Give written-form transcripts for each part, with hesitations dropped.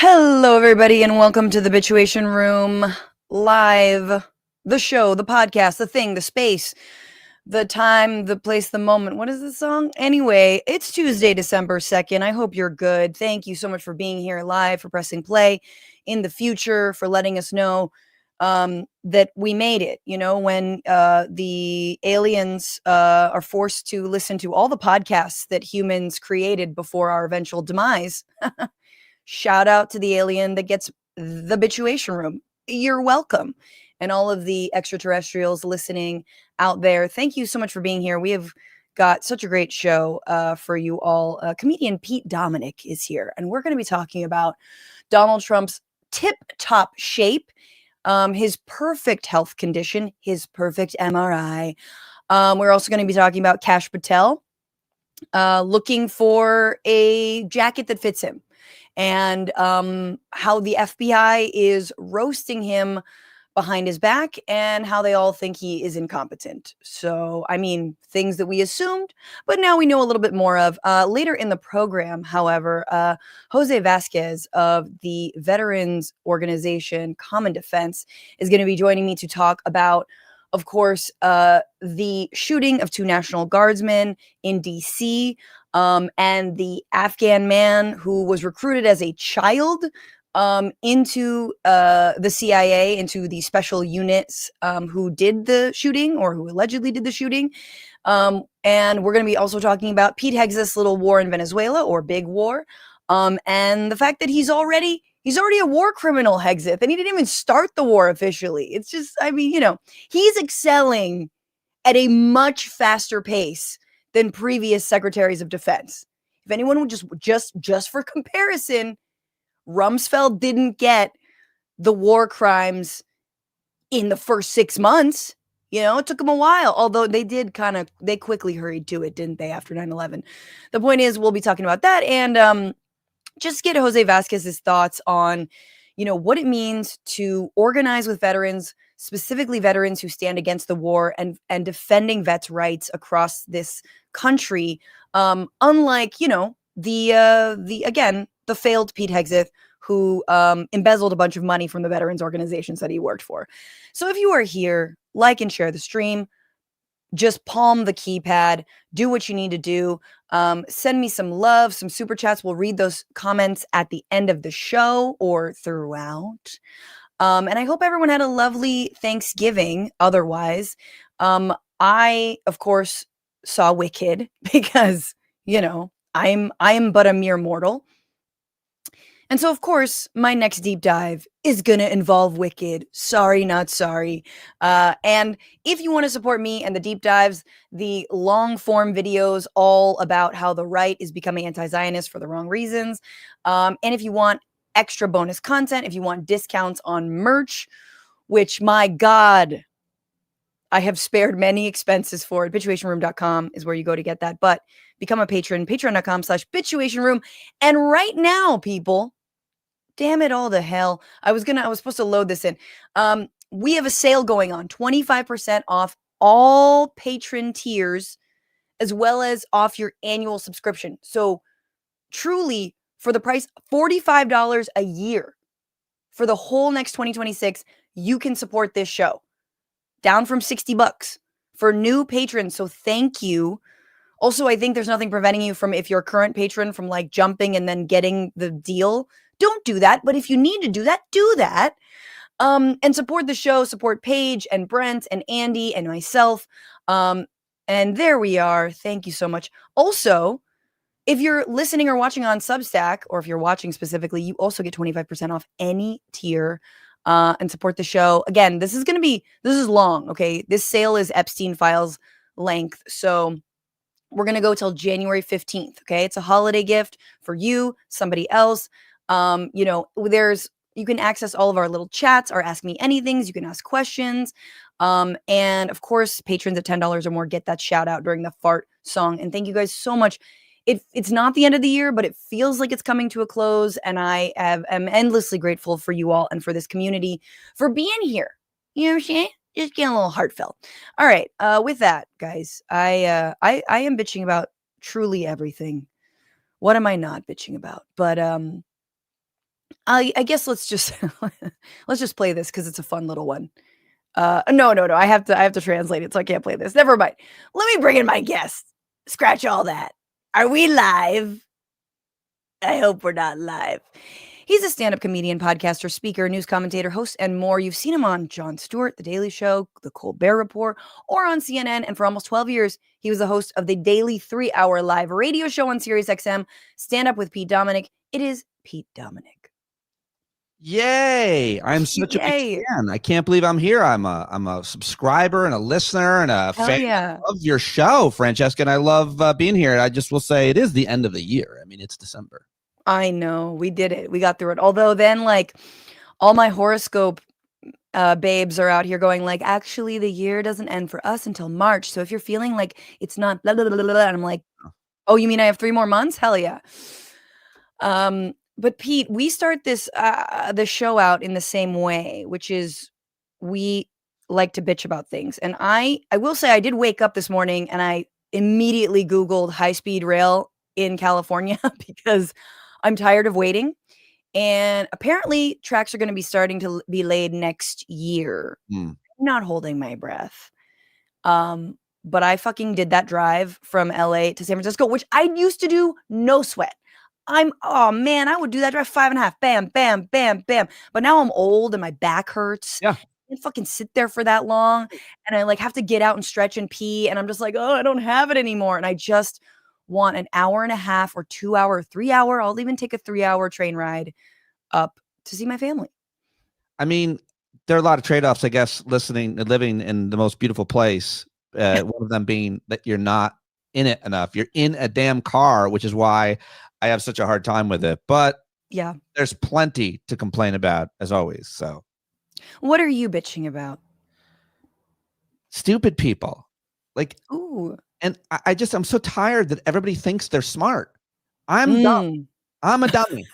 Hello, everybody, and welcome to the Bitchuation Room live. The show, the podcast, the thing, the space, the time, the place, the moment. What is the song? Anyway, it's Tuesday, December 2nd. I hope you're good. Thank you so much for being here live, for pressing play in the future, for letting us know that we made it. You know, when the aliens are forced to listen to all the podcasts that humans created before our eventual demise. Shout out to the alien that gets the Bitchuation Room. You're welcome. And all of the extraterrestrials listening out there, thank you so much for being here. We have got such a great show for you all. Comedian Pete Domnick is here, and we're going to be talking about Donald Trump's tip-top shape, his perfect health condition, his perfect MRI. We're also going to be talking about Kash Patel looking for a jacket that fits him, and how the FBI is roasting him behind his back, and how they all think he is incompetent. So, I mean, things that we assumed, but now we know a little bit more of. Later in the program, however, Jose Vasquez of the veterans organization Common Defense is going to be joining me to talk about, of course, the shooting of 2 National Guardsmen in D.C., and the Afghan man who was recruited as a child into the CIA, into the special units who did the shooting, or who allegedly did the shooting. And we're going to be also talking about Pete Hegseth's little war in Venezuela, or big war, and the fact that he's already a war criminal, Hegseth, and he didn't even start the war officially. It's just, I mean, you know, he's excelling at a much faster pace than previous secretaries of defense. If anyone would just for comparison, Rumsfeld didn't get the war crimes in the first 6 months. You know, it took them a while, although they quickly hurried to it, didn't they, after 9/11? The point is, we'll be talking about that, and just get Jose Vasquez's thoughts on, you know, what it means to organize with veterans, specifically veterans who stand against the war and defending vets' rights across this country. Unlike, you know, the failed Pete Hegseth, who embezzled a bunch of money from the veterans organizations that he worked for. So if you are here, like and share the stream. Just palm the keypad, do what you need to do. Send me some love, some super chats. We'll read those comments at the end of the show or throughout. And I hope everyone had a lovely Thanksgiving. Otherwise, I, of course, saw Wicked because, you know, I am but a mere mortal. And so, of course, my next deep dive is going to involve Wicked. Sorry, not sorry. And if you want to support me and the deep dives, the long form videos all about how the right is becoming anti-Zionist for the wrong reasons, and if you want extra bonus content, if you want discounts on merch, which, my God, I have spared many expenses for it. Bitchuationroom.com is where you go to get that. But become a patron, patreon.com/bitchuationroom. And right now, people, damn it all to hell. I was supposed to load this in. We have a sale going on, 25% off all patron tiers, as well as off your annual subscription. So truly, for the price, $45 a year for the whole next 2026, you can support this show. Down from $60 for new patrons. So thank you. Also, I think there's nothing preventing you from, if you're a current patron, from like jumping and then getting the deal. Don't do that. But if you need to do that, do that. And support the show, support Paige and Brent and Andy and myself. And there we are. Thank you so much. Also, if you're listening or watching on Substack, or if you're watching specifically, you also get 25% off any tier and support the show. Again, this is long. Okay. This sale is Epstein Files length. So we're going to go till January 15th. Okay. It's a holiday gift for you, somebody else. You know, you can access all of our little chats, our Ask Me Anythings. You can ask questions. And of course, patrons at $10 or more get that shout out during the fart song. And thank you guys so much. It's not the end of the year, but it feels like it's coming to a close. And I am endlessly grateful for you all and for this community for being here. You know what I'm saying? Just getting a little heartfelt. All right. With that, guys, I am bitching about truly everything. What am I not bitching about? But I guess let's just play this because it's a fun little one. No. I have to translate it, so I can't play this. Never mind. Let me bring in my guest. Scratch all that. Are we live? I hope we're not live. He's a stand-up comedian, podcaster, speaker, news commentator, host, and more. You've seen him on Jon Stewart, The Daily Show, The Colbert Report, or on CNN. And for almost 12 years, he was the host of the daily 3-hour live radio show on SiriusXM, Stand Up with Pete Domnick. It is Pete Domnick. Yay! I'm such a big fan. I can't believe I'm here. I'm a subscriber and a listener and a fan of your show, Francesca, and I love being here. I just will say it is the end of the year. I mean, it's December. I know. We did it. We got through it. Although then, like, all my horoscope babes are out here going like, actually, the year doesn't end for us until March. So if you're feeling like it's not blah, blah, blah, blah, blah, and I'm like, oh, you mean I have 3 more months? Hell yeah. But Pete, we start this the show out in the same way, which is we like to bitch about things. And I will say I did wake up this morning and I immediately Googled high-speed rail in California because I'm tired of waiting. And apparently tracks are going to be starting to be laid next year. I'm not holding my breath. But I fucking did that drive from LA to San Francisco, which I used to do no sweat. Oh man, I would do that drive 5.5, bam, bam, bam, bam. But now I'm old and my back hurts. Yeah. I can't fucking sit there for that long. And I like have to get out and stretch and pee. And I'm just like, oh, I don't have it anymore. And I just want an 1.5 or 2 hour, 3 hour. I'll even take a 3-hour train ride up to see my family. I mean, there are a lot of trade-offs, I guess, living in the most beautiful place. One of them being that you're not in it enough. You're in a damn car, which is why I have such a hard time with it. But yeah, there's plenty to complain about, as always. So what are you bitching about? Stupid people. Like, ooh. And I'm so tired that everybody thinks they're smart. I'm dumb. I'm a dummy.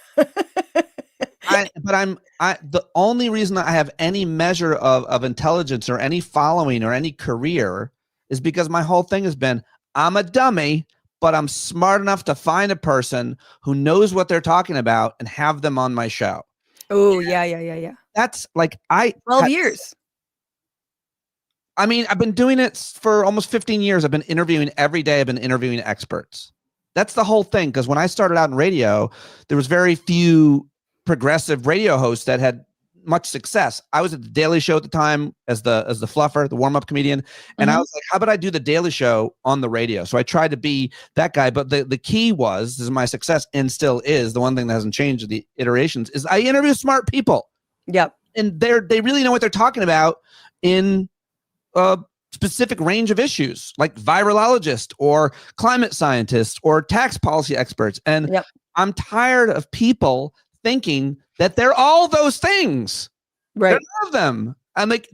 The only reason I have any measure of intelligence or any following or any career is because my whole thing has been, I'm a dummy, but I'm smart enough to find a person who knows what they're talking about and have them on my show. Oh, yeah. That's like 12 years. I mean, I've been doing it for almost 15 years. I've been interviewing every day. I've been interviewing experts. That's the whole thing. Because when I started out in radio, there was very few progressive radio hosts that had much success. I was at the Daily Show at the time as the fluffer, the warm-up comedian. And I was like, how about I do the Daily Show on the radio? So I tried to be that guy. But the key was, this is my success and still is, the one thing that hasn't changed the iterations, is I interview smart people. Yep. And they really know what they're talking about in a specific range of issues, like virologists or climate scientists or tax policy experts. And I'm tired of people thinking that they're all those things. Right. They're none of them. I'm like,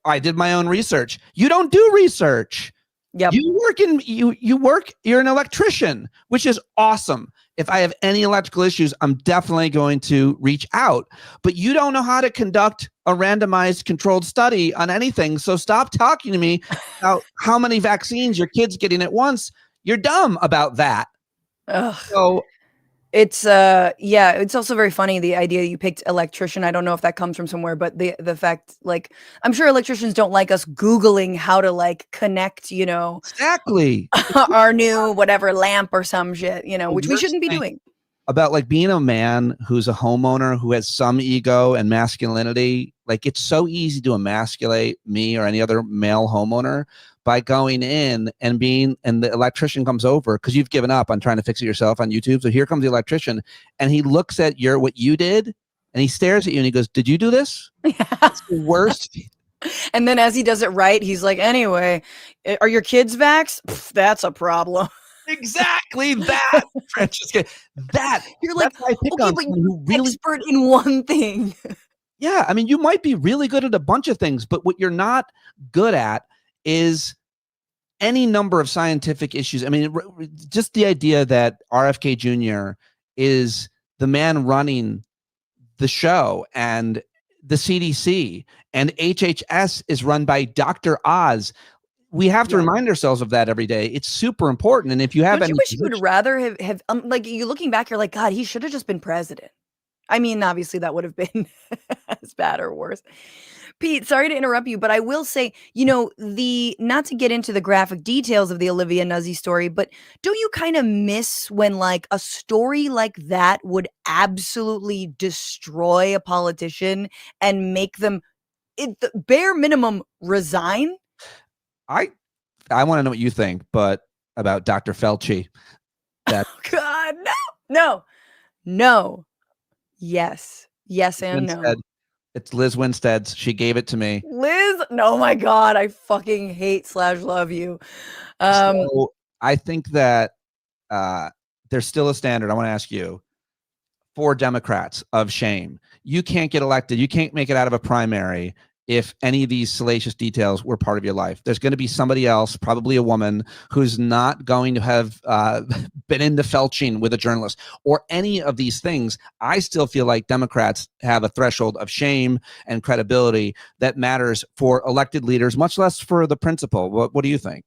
I did my own research. You don't do research. Yep. You're an electrician, which is awesome. If I have any electrical issues, I'm definitely going to reach out. But you don't know how to conduct a randomized controlled study on anything. So stop talking to me about how many vaccines your kid's getting at once. You're dumb about that. Ugh. So it's it's also very funny, the idea you picked electrician. I don't know if that comes from somewhere, but the fact, like, I'm sure electricians don't like us Googling how to like connect, exactly our new whatever lamp or some shit, which we shouldn't be doing. About like being a man who's a homeowner who has some ego and masculinity. Like, it's so easy to emasculate me or any other male homeowner by going in and the electrician comes over because you've given up on trying to fix it yourself on YouTube. So here comes the electrician and he looks at what you did and he stares at you and he goes, "Did you do this?" It's the worst. And then as he does it right, he's like, "Anyway, are your kids vaxxed? Pff, that's a problem." Exactly that, Francesca. You're like, okay, but you're really expert in one thing. Yeah, I mean, you might be really good at a bunch of things, but what you're not good at is any number of scientific issues. I mean, just the idea that RFK Jr. is the man running the show and the CDC and HHS is run by Dr. Oz. We have to remind ourselves of that every day. It's super important. And if you have Don't you wish you would rather have like, you looking back, you're like, God, he should have just been president. I mean, obviously that would have been as bad or worse. Pete, sorry to interrupt you, but I will say, not to get into the graphic details of the Olivia Nuzzi story, but don't you kind of miss when like a story like that would absolutely destroy a politician and make them, the bare minimum, resign? I want to know what you think, but about Dr. Fauci. Oh God, no. Yes, and no. It's Liz Winstead's. She gave it to me. Liz, no, my God, I fucking hate / love you. So I think that there's still a standard. I want to ask you, for Democrats, of shame. You can't get elected. You can't make it out of a primary if any of these salacious details were part of your life. There's going to be somebody else, probably a woman, who's not going to have been into felching with a journalist or any of these things. I still feel like Democrats have a threshold of shame and credibility that matters for elected leaders, much less for the principal. What do you think?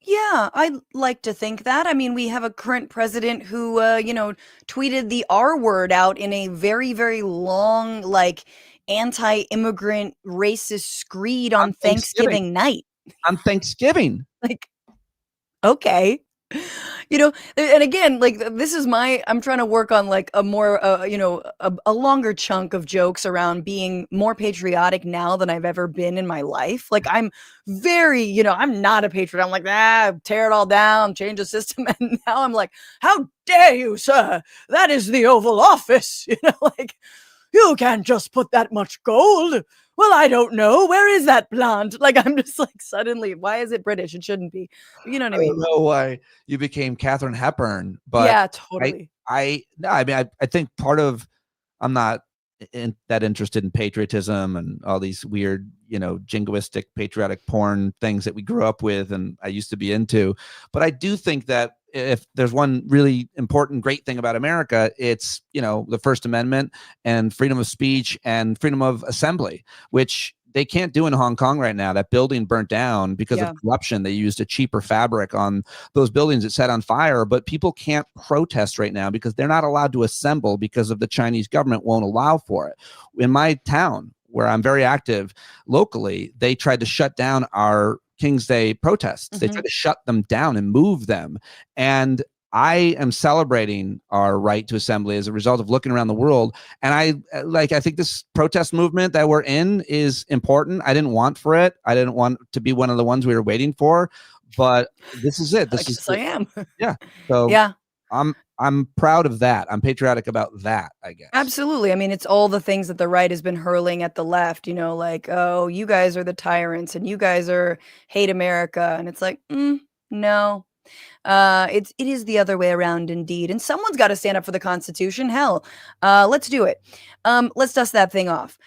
Yeah, I'd like to think that. I mean, we have a current president who, tweeted the R word out in a very, very long, like, anti-immigrant racist screed on Thanksgiving night. On Thanksgiving. Like, okay. And again, like, this is I'm trying to work on like a more, a longer chunk of jokes around being more patriotic now than I've ever been in my life. Like, I'm very, I'm not a patriot. I'm like, tear it all down, change the system. And now I'm like, how dare you, sir? That is the Oval Office. Like, you can't just put that much gold. Well, I don't know. Where is that plant? Like, I'm just like, suddenly, why is it British? It shouldn't be. You know what I mean? I don't know why you became Katharine Hepburn, but yeah, totally. I think part of, I'm not that interested in patriotism and all these weird, jingoistic patriotic porn things that we grew up with and I used to be into. But I do think that if there's one really important, great thing about America, it's, the First Amendment and freedom of speech and freedom of assembly, which they can't do in Hong Kong right now. That building burnt down because of corruption. They used a cheaper fabric on those buildings that set on fire, but people can't protest right now because they're not allowed to assemble because of the Chinese government won't allow for it. In my town, where I'm very active locally, they tried to shut down our King's Day protests. Mm-hmm. They tried to shut them down and move them. And I am celebrating our right to assembly as a result of looking around the world. And I think this protest movement that we're in is important. I didn't want for it. I didn't want to be one of the ones we were waiting for, but this is it. I am. Yeah. So yeah. I'm proud of that. I'm patriotic about that, I guess. Absolutely. I mean, it's all the things that the right has been hurling at the left, like, oh, you guys are the tyrants and you guys hate America. And it's like, no. It is the other way around indeed. And someone's got to stand up for the Constitution. Hell, let's do it. Let's dust that thing off.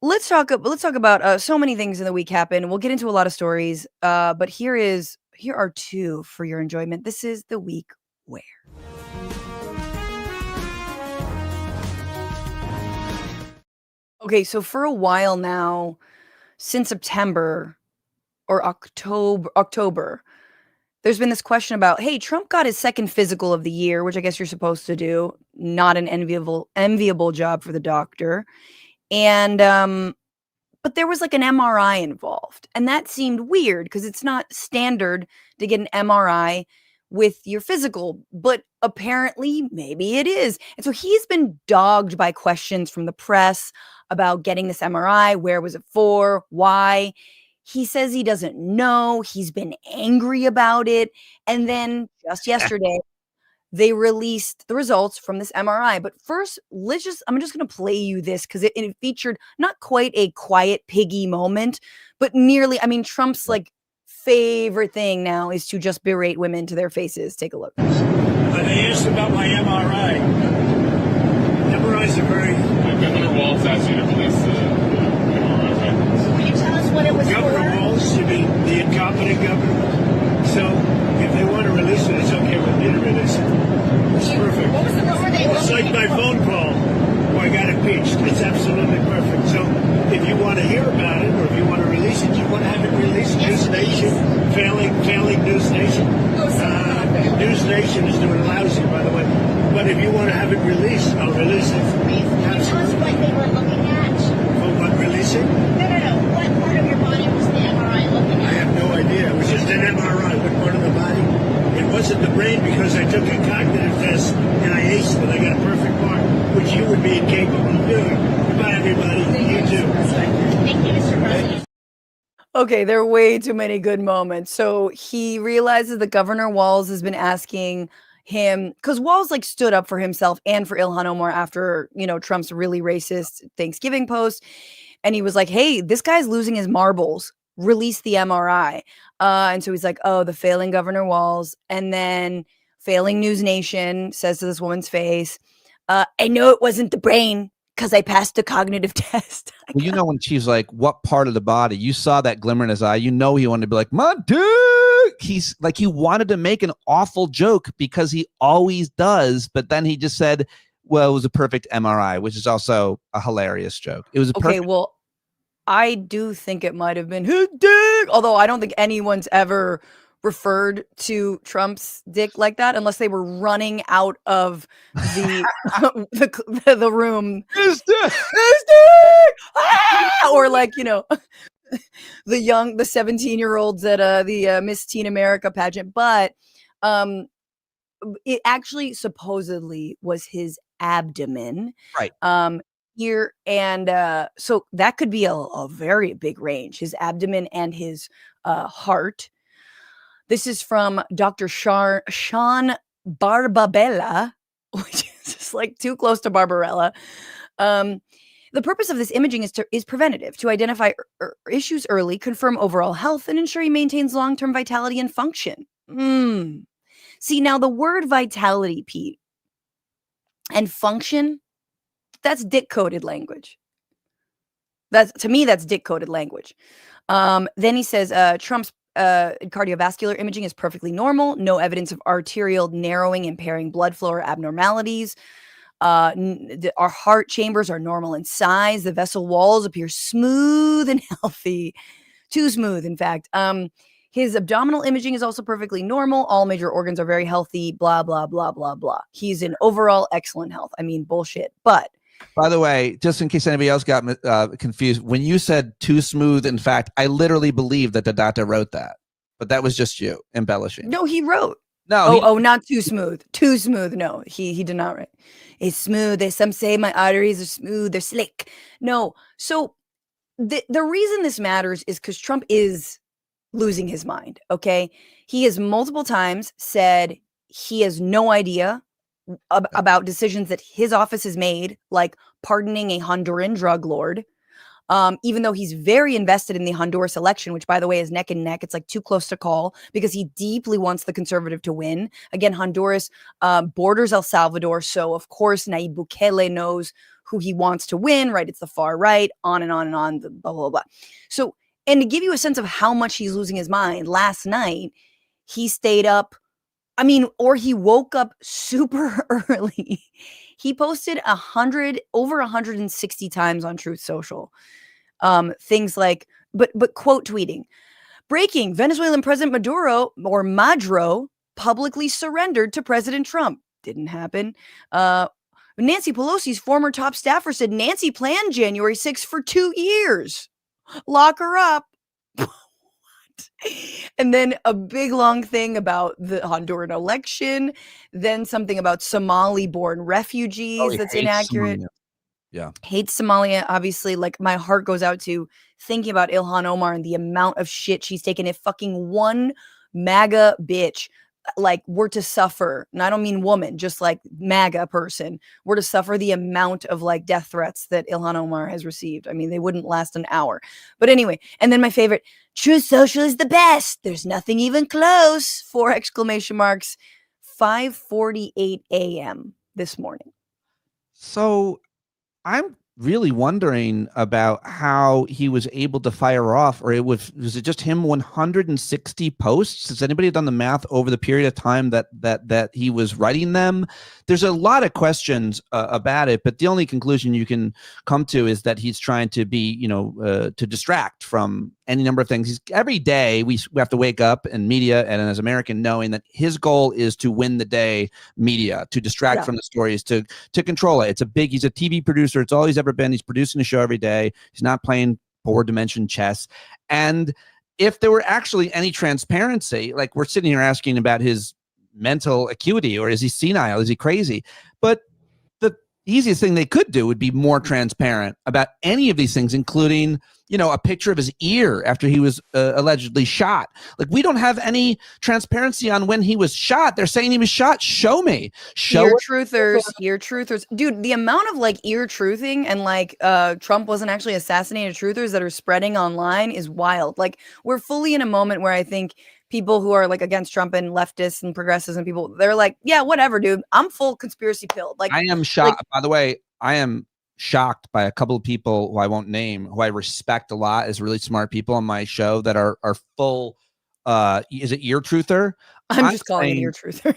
Let's talk about so many things in the week happened. We'll get into a lot of stories. But here are two for your enjoyment. This is the week where. Okay, so for a while now, since September or October, there's been this question about, hey, Trump got his second physical of the year, which I guess you're supposed to do. Not an enviable job for the doctor. And but there was like an MRI involved. And that seemed weird because it's not standard to get an MRI with your physical, but apparently maybe it is. And so he's been dogged by questions from the press about getting this MRI. Where was it for? Why? He says he doesn't know. He's been angry about it. And then just yesterday, they released the results from this MRI. But first, I'm just going to play you this because it featured not quite a quiet piggy moment, but nearly, Trump's like favorite thing now is to just berate women to their faces. Take a look. They asked about my MRI. MRIs are very... Governor Walz asked you to release the MRI records. Can you tell us what it was Governor for? Walz, you mean the incompetent governor? So if they want to release it, it's okay with me to release it. It's perfect. What were they It's like my phone call where I got impeached. It's absolutely perfect. So if you want to hear about it or if you want to release it, you want to have it released. Yes, News Nation, failing News Nation. News Nation is doing lousy, by the way. But if you want to have it released, I'll Release it. Can you tell us what they were looking at? For what, releasing? No. What part of your body was the MRI looking I at? have no idea. It was just an MRI. What part of the body? It wasn't the brain because I took a cognitive test and I aced it. I got a perfect mark, which you would be incapable of doing. Goodbye, everybody. You too. Thank you, Mr. President. Okay, there are way too many good moments. So he realizes that Governor Walz has been asking him, because Walz like stood up for himself and for Ilhan Omar after, Trump's really racist Thanksgiving post. And he was like, hey, this guy's losing his marbles. Release the MRI. And so he's like, oh, the failing Governor Walz. And then failing News Nation says to this woman's face, I know it wasn't the brain because I passed the cognitive test. Well, when she's like, what part of the body? You saw that glimmer in his eye. He wanted to be like, my dick. He's like, he wanted to make an awful joke because he always does. But then he just said, well, it was a perfect MRI, which is also a hilarious joke. It was a perfect. Okay, well, I do think it might have been his dick. Although I don't think anyone's ever referred to Trump's dick like that unless they were running out of the the room. His dick! His dick! Ah! Or like, the 17-year-olds at the Miss Teen America pageant. But it actually supposedly was his abdomen. Right. Here and so that could be a very big range, his abdomen and his heart. This is from Dr. Sean Barbabella, which is just like too close to Barbarella. The purpose of this imaging is preventative, to identify issues early, confirm overall health, and ensure he maintains long-term vitality and function. See, now the word vitality, Pete, and function, that's dick-coded language. To me, that's dick-coded language. Then he says Trump's cardiovascular imaging is perfectly normal. No evidence of arterial narrowing, impairing blood flow, or abnormalities. Our heart chambers are normal in size. The vessel walls appear smooth and healthy. Too smooth, in fact. His abdominal imaging is also perfectly normal. All major organs are very healthy. Blah, blah, blah, blah, blah. He's in overall excellent health. I mean, bullshit. But by the way, just in case anybody else got confused, when you said too smooth, in fact, I literally believe that the doctor wrote that, but that was just you embellishing. No, he wrote. No. Not too smooth. Too smooth. No, he did not write. It's smooth. Some say my arteries are smooth. They're slick. No. So the reason this matters is because Trump is losing his mind. Okay. He has multiple times said he has no idea about decisions that his office has made, like pardoning a Honduran drug lord, even though he's very invested in the Honduras election, which, by the way, is neck and neck. It's like too close to call because he deeply wants the conservative to win. Again, Honduras borders El Salvador. So, of course, Nayib Bukele knows who he wants to win, right? It's the far right, on and on and on, blah, blah, blah. So, and to give you a sense of how much he's losing his mind, last night, he stayed up. Or he woke up super early. He posted over 160 times on Truth Social. Things like, but quote tweeting, breaking, Venezuelan President Maduro publicly surrendered to President Trump. Didn't happen. Nancy Pelosi's former top staffer said Nancy planned January 6th for 2 years. Lock her up. And then a big long thing about the Honduran election, then something about Somali-born refugees that's inaccurate. Somalia. Yeah. Hates Somalia, obviously. Like, my heart goes out to thinking about Ilhan Omar and the amount of shit she's taken. If fucking one MAGA bitch were to suffer, and I don't mean woman, just like MAGA person, were to suffer the amount of death threats that Ilhan Omar has received. They wouldn't last an hour. But anyway, and then my favorite, True Social is the best. There's nothing even close. 4 exclamation marks. 5:48 a.m. this morning. So I'm really wondering about how he was able to fire off, or was it just him 160 posts? Has anybody done the math over the period of time that he was writing them? There's a lot of questions about it, but the only conclusion you can come to is that he's trying to be, to distract from any number of things. Every day we have to wake up in media and as American knowing that his goal is to win the day media, to distract from the stories, to control it. He's a TV producer. It's all he's ever been. He's producing a show every day. He's not playing 4-dimension chess. And if there were actually any transparency, like we're sitting here asking about his mental acuity, or is he senile? Is he crazy? But the easiest thing they could do would be more transparent about any of these things, including, a picture of his ear after he was allegedly shot. Like, we don't have any transparency on when he was shot. They're saying he was shot. Show me. Ear truthers. Dude, the amount of like ear truthing and like Trump wasn't actually assassinated truthers that are spreading online is wild. Like, we're fully in a moment where I think people who are like against Trump and leftists and progressives and people, they're like, yeah, whatever, dude. I'm full conspiracy pilled. Like, I am shocked. By the way, I am shocked by a couple of people who I won't name, who I respect a lot as really smart people on my show that are full. Is it ear truther? I'm just calling it ear truther.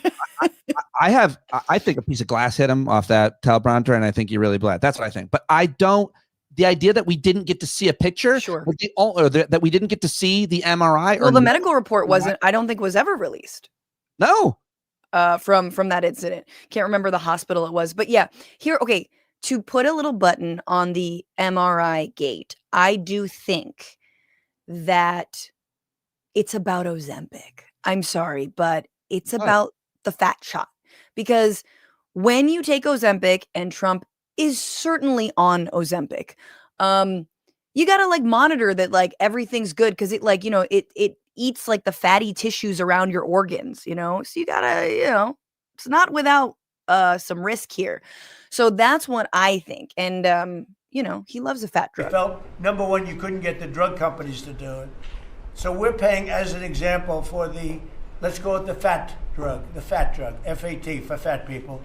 I think a piece of glass hit him off that teleprompter, and I think he really bled. That's what I think. But I don't. The idea that we didn't get to see a picture, that we didn't get to see the MRI. Well, the medical report wasn't. I don't think was ever released. No. From that incident, can't remember the hospital it was, but yeah. Here, okay. To put a little button on the MRI gate, I do think that it's about Ozempic. I'm sorry, but it's about the fat shot. Because when you take Ozempic, and Trump is certainly on Ozempic, you got to like monitor that like everything's good, because it like, it eats like the fatty tissues around your organs, so you got to, it's not without some risk here. So that's what I think. And, he loves a fat drug. I felt, number one, you couldn't get the drug companies to do it. So we're paying, as an example, for let's go with the fat drug, FAT, for fat people.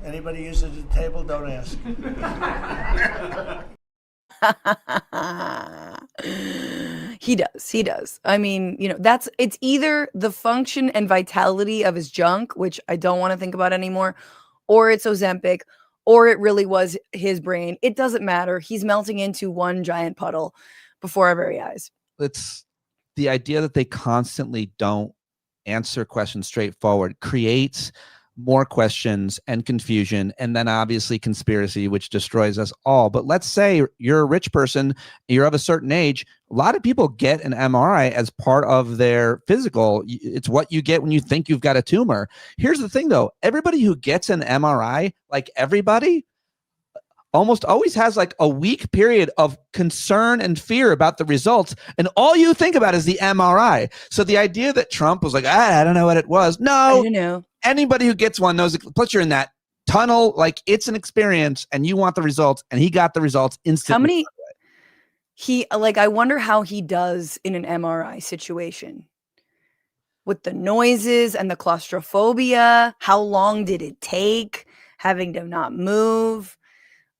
Anybody use it at the table? Don't ask. He does. I mean, it's either the function and vitality of his junk, which I don't want to think about anymore, or it's Ozempic, or it really was his brain. It doesn't matter. He's melting into one giant puddle before our very eyes. It's the idea that they constantly don't answer questions straightforward creates more questions and confusion, and then obviously conspiracy, which destroys us all. But let's say you're a rich person, you're of a certain age. A lot of people get an MRI as part of their physical. It's what you get when you think you've got a tumor. Here's the thing, though. Everybody who gets an MRI, like everybody, almost always has like a week period of concern and fear about the results. And all you think about is the MRI. So the idea that Trump was like, I don't know what it was. No, I don't know. Anybody who gets one knows, plus you're in that tunnel, like it's an experience and you want the results, and he got the results instantly. I wonder how he does in an MRI situation with the noises and the claustrophobia. How long did it take having to not move?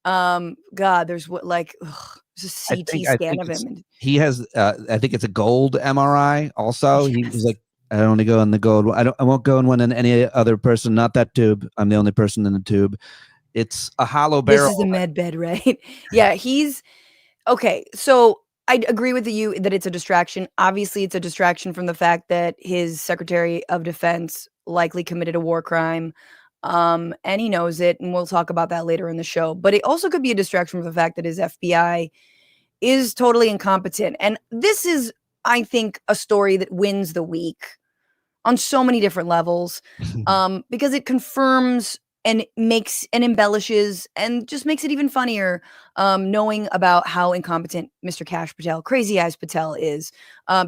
God, there's there's a CT scan of him. He has, I think it's a gold MRI also. Yes. He's like, I only go in the gold one. I won't go in one in any other person, not that tube. I'm the only person in the tube. It's a hollow barrel. This is a med bed, right? Yeah, he's okay. So I agree with you that it's a distraction. Obviously, it's a distraction from the fact that his Secretary of Defense likely committed a war crime. And he knows it, and we'll talk about that later in the show. But it also could be a distraction from the fact that his FBI is totally incompetent. And this is, I think, a story that wins the week on so many different levels, because it confirms and makes and embellishes and just makes it even funnier, knowing about how incompetent Mr. Kash Patel, Crazy Eyes Patel, is,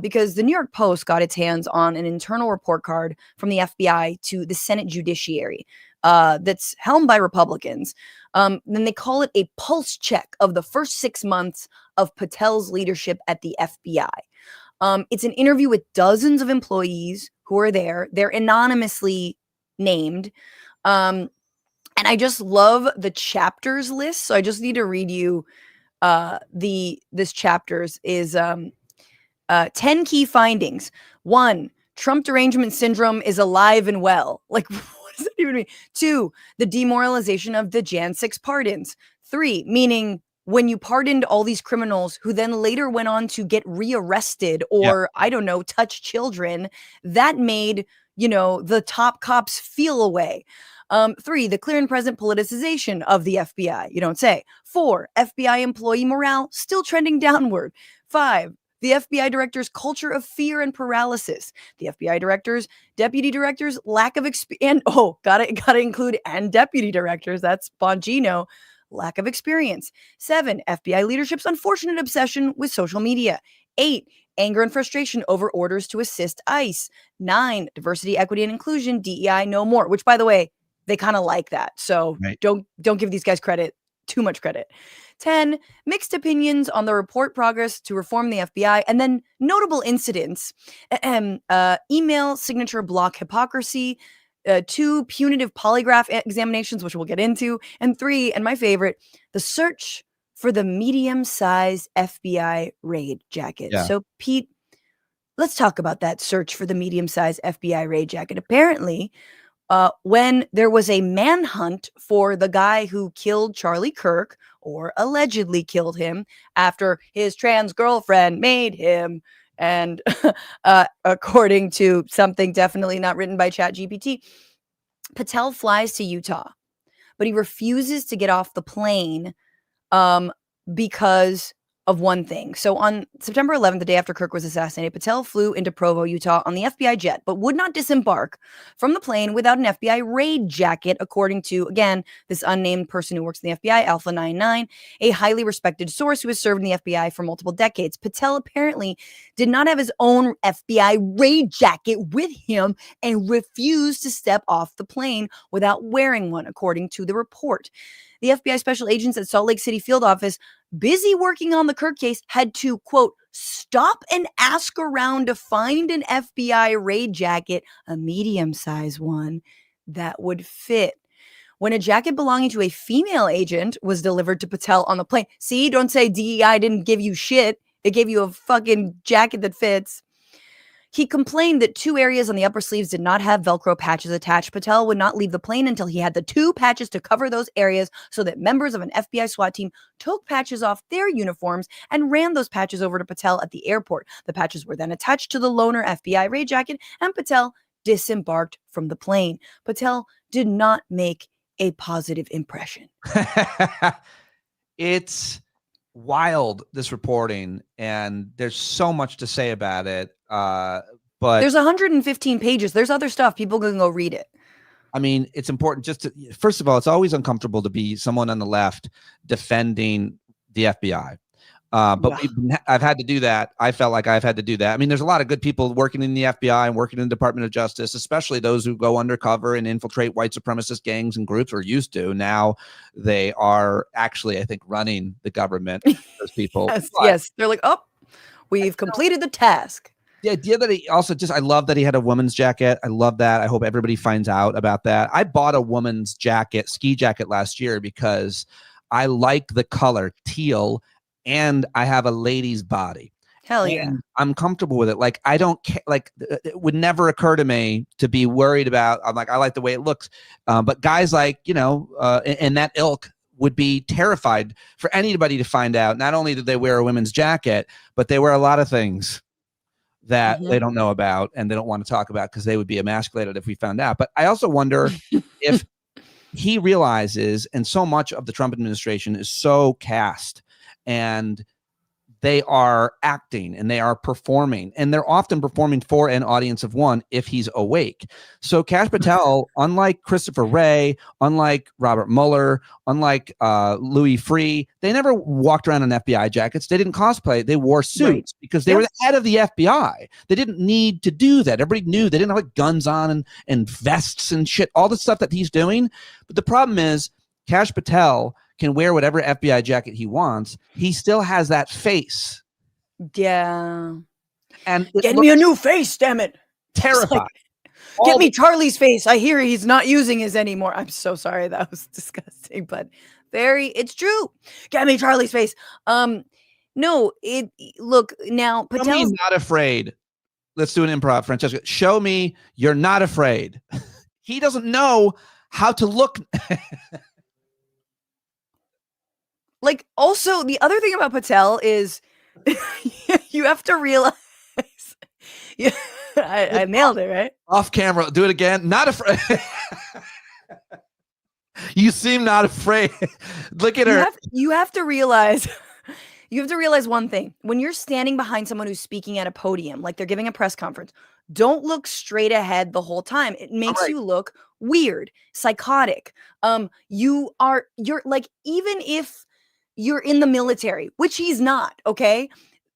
because the New York Post got its hands on an internal report card from the FBI to the Senate Judiciary that's helmed by Republicans. Then they call it a pulse check of the first 6 months of Patel's leadership at the FBI. It's an interview with dozens of employees who are there. They're anonymously named. And I just love the chapters list. So I just need to read you this chapters is 10 key findings. 1, Trump derangement syndrome is alive and well. Like, what does that even mean? 2, the demoralization of the Jan 6 pardons. 3, meaning when you pardoned all these criminals who then later went on to get rearrested or, I don't know, touch children, that made, the top cops feel away. 3, the clear and present politicization of the FBI. You don't say. 4, FBI employee morale still trending downward. 5, the FBI director's culture of fear and paralysis. The FBI directors, deputy directors, lack of experience. Gotta include and deputy directors. That's Bongino. Lack of experience. 7, FBI leadership's unfortunate obsession with social media. 8, anger and frustration over orders to assist ICE. 9, diversity, equity, and inclusion, DEI no more, which, by the way, they kind of like that. So don't give these guys too much credit. 10, mixed opinions on the report progress to reform the FBI, and then notable incidents. Email signature block hypocrisy. 2, punitive polygraph examinations, which we'll get into. And 3, and my favorite, the search for the medium-sized FBI raid jacket. Yeah. So, Pete, let's talk about that search for the medium-sized FBI raid jacket. Apparently, when there was a manhunt for the guy who killed Charlie Kirk, or allegedly killed him, after his trans girlfriend made him, and according to something definitely not written by ChatGPT, Patel flies to Utah, but he refuses to get off the plane because of one thing. So on September 11th, the day after Kirk was assassinated, Patel flew into Provo, Utah on the FBI jet, but would not disembark from the plane without an FBI raid jacket, according to, again, this unnamed person who works in the FBI, Alpha 99, a highly respected source who has served in the FBI for multiple decades. Patel apparently did not have his own FBI raid jacket with him and refused to step off the plane without wearing one, according to the report. The FBI special agents at Salt Lake City field office, busy working on the Kirk case, had to, quote, stop and ask around to find an FBI raid jacket, a medium-sized one, that would fit. When a jacket belonging to a female agent was delivered to Patel on the plane, see, don't say DEI didn't give you shit. It gave you a fucking jacket that fits. He complained that 2 areas on the upper sleeves did not have Velcro patches attached. Patel would not leave the plane until he had the 2 patches to cover those areas, so that members of an FBI SWAT team took patches off their uniforms and ran those patches over to Patel at the airport. The patches were then attached to the loaner FBI raid jacket, and Patel disembarked from the plane. Patel did not make a positive impression. It's wild, this reporting, and there's so much to say about it. But there's 115 pages. There's other stuff. People can go read it. I mean, it's important just to, first of all, it's always uncomfortable to be someone on the left defending the FBI. But I've had to do that. I felt like I've had to do that. I mean, there's a lot of good people working in the FBI and working in the Department of Justice, especially those who go undercover and infiltrate white supremacist gangs and groups, or used to. Now they are actually, I think, running the government. Those people. Yes. They're like, oh, we've completed the task. The idea that he also I love that he had a woman's jacket. I love that. I hope everybody finds out about that. I bought a woman's jacket, ski jacket last year because I like the color teal and I have a lady's body. Hell yeah. And I'm comfortable with it. Like, I don't care. Like, it would never occur to me to be worried about, I'm like, I like the way it looks. But guys like, in that ilk would be terrified for anybody to find out. Not only did they wear a women's jacket, but they wear a lot of things that they don't know about and they don't want to talk about because they would be emasculated if we found out. But I also wonder if he realizes, and so much of the Trump administration is so cast, and they are acting and they are performing, and they're often performing for an audience of one if he's awake. So Kash Patel, unlike Christopher Wray, unlike Robert Mueller, unlike Louis Freeh, they never walked around in FBI jackets. They didn't cosplay. They wore suits because they were the head of the FBI. They didn't need to do that. Everybody knew they didn't have like guns on and vests and shit, all the stuff that he's doing. But the problem is Kash Patel can wear whatever FBI jacket he wants. He still has that face. Yeah. And get me a new face, damn it. Terrifying. Like, get me Charlie's face. I hear he's not using his anymore. I'm so sorry. That was disgusting, but it's true. Get me Charlie's face. No, look, now Patel's not afraid. Let's do an improv, Francesca. Show me you're not afraid. He doesn't know how to look. Like, also, the other thing about Patel is you have to realize. Yeah, I nailed it, right? Off camera. Do it again. Not afraid. You seem not afraid. Look at her. You have to realize. You have to realize one thing. When you're standing behind someone who's speaking at a podium, like they're giving a press conference, don't look straight ahead the whole time. It makes you look weird, psychotic. You're like, even if you're in the military, which he's not, okay?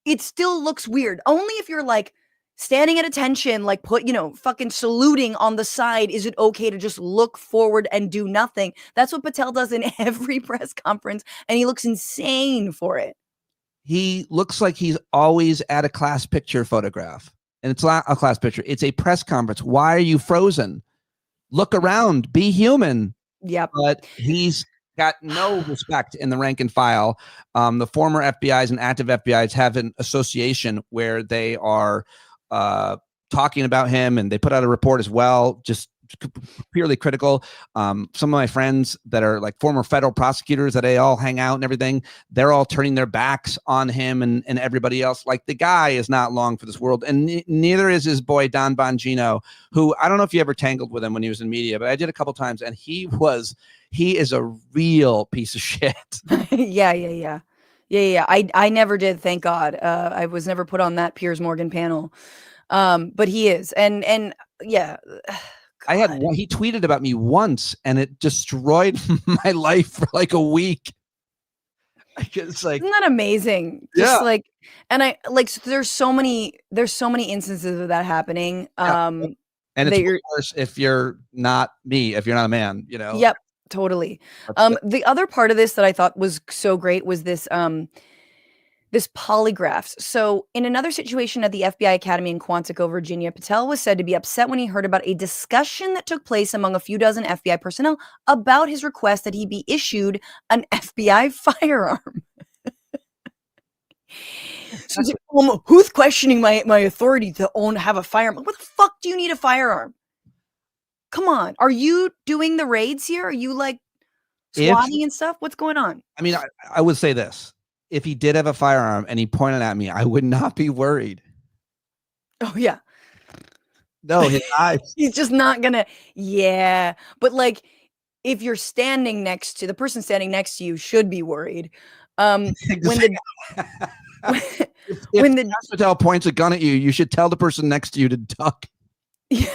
It still looks weird. Only if you're like standing at attention, like fucking saluting on the side, is it okay to just look forward and do nothing? That's what Patel does in every press conference, and he looks insane for it. He looks like he's always at a class picture photograph. And it's not a class picture. It's a press conference. Why are you frozen? Look around. Be human. Yep. But he's got no respect in the rank and file. The former FBIs and active FBIs have an association where they are talking about him, and they put out a report as well, just purely critical. Some of my friends that are like former federal prosecutors that they all hang out and everything, they're all turning their backs on him and everybody else. Like, the guy is not long for this world, and neither is his boy Don Bongino, who, I don't know if you ever tangled with him when he was in media, but I did a couple times, and he is a real piece of shit. Yeah. I never did, thank God. I was never put on that Piers Morgan panel. But he is, and yeah. God. He tweeted about me once, and it destroyed my life for like a week. It's like, isn't that amazing? Just like, and I like, so there's so many instances of that happening. And it's worse if you're not me, if you're not a man, Yep, totally. The other part of this that I thought was so great was this this polygraphs. So in another situation at the FBI Academy in Quantico, Virginia, Patel was said to be upset when he heard about a discussion that took place among a few dozen FBI personnel about his request that he be issued an FBI firearm. So he's like, who's questioning my authority to have a firearm? What the fuck do you need a firearm? Come on. Are you doing the raids here? Are you like swatting and stuff? What's going on? I mean, I would say this. If he did have a firearm and he pointed at me, I would not be worried. Oh, yeah. No, his eyes. He's just not gonna. Yeah. But like, if you're standing next to the person standing next to you, should be worried. When the Kash Patel points a gun at you, you should tell the person next to you to duck. Yeah.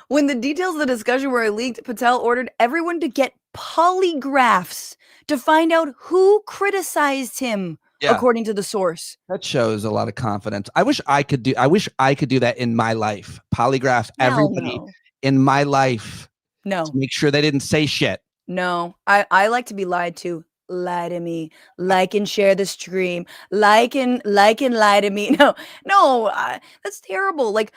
When the details of the discussion were leaked, Patel ordered everyone to get polygraphs to find out who criticized him, according to the source. That shows a lot of confidence. I wish I could do that in my life. Polygraph everybody in my life. No. To make sure they didn't say shit. No. I like to be lied to. Lie to me. Like and share the stream. Like and lie to me. No, that's terrible. Like,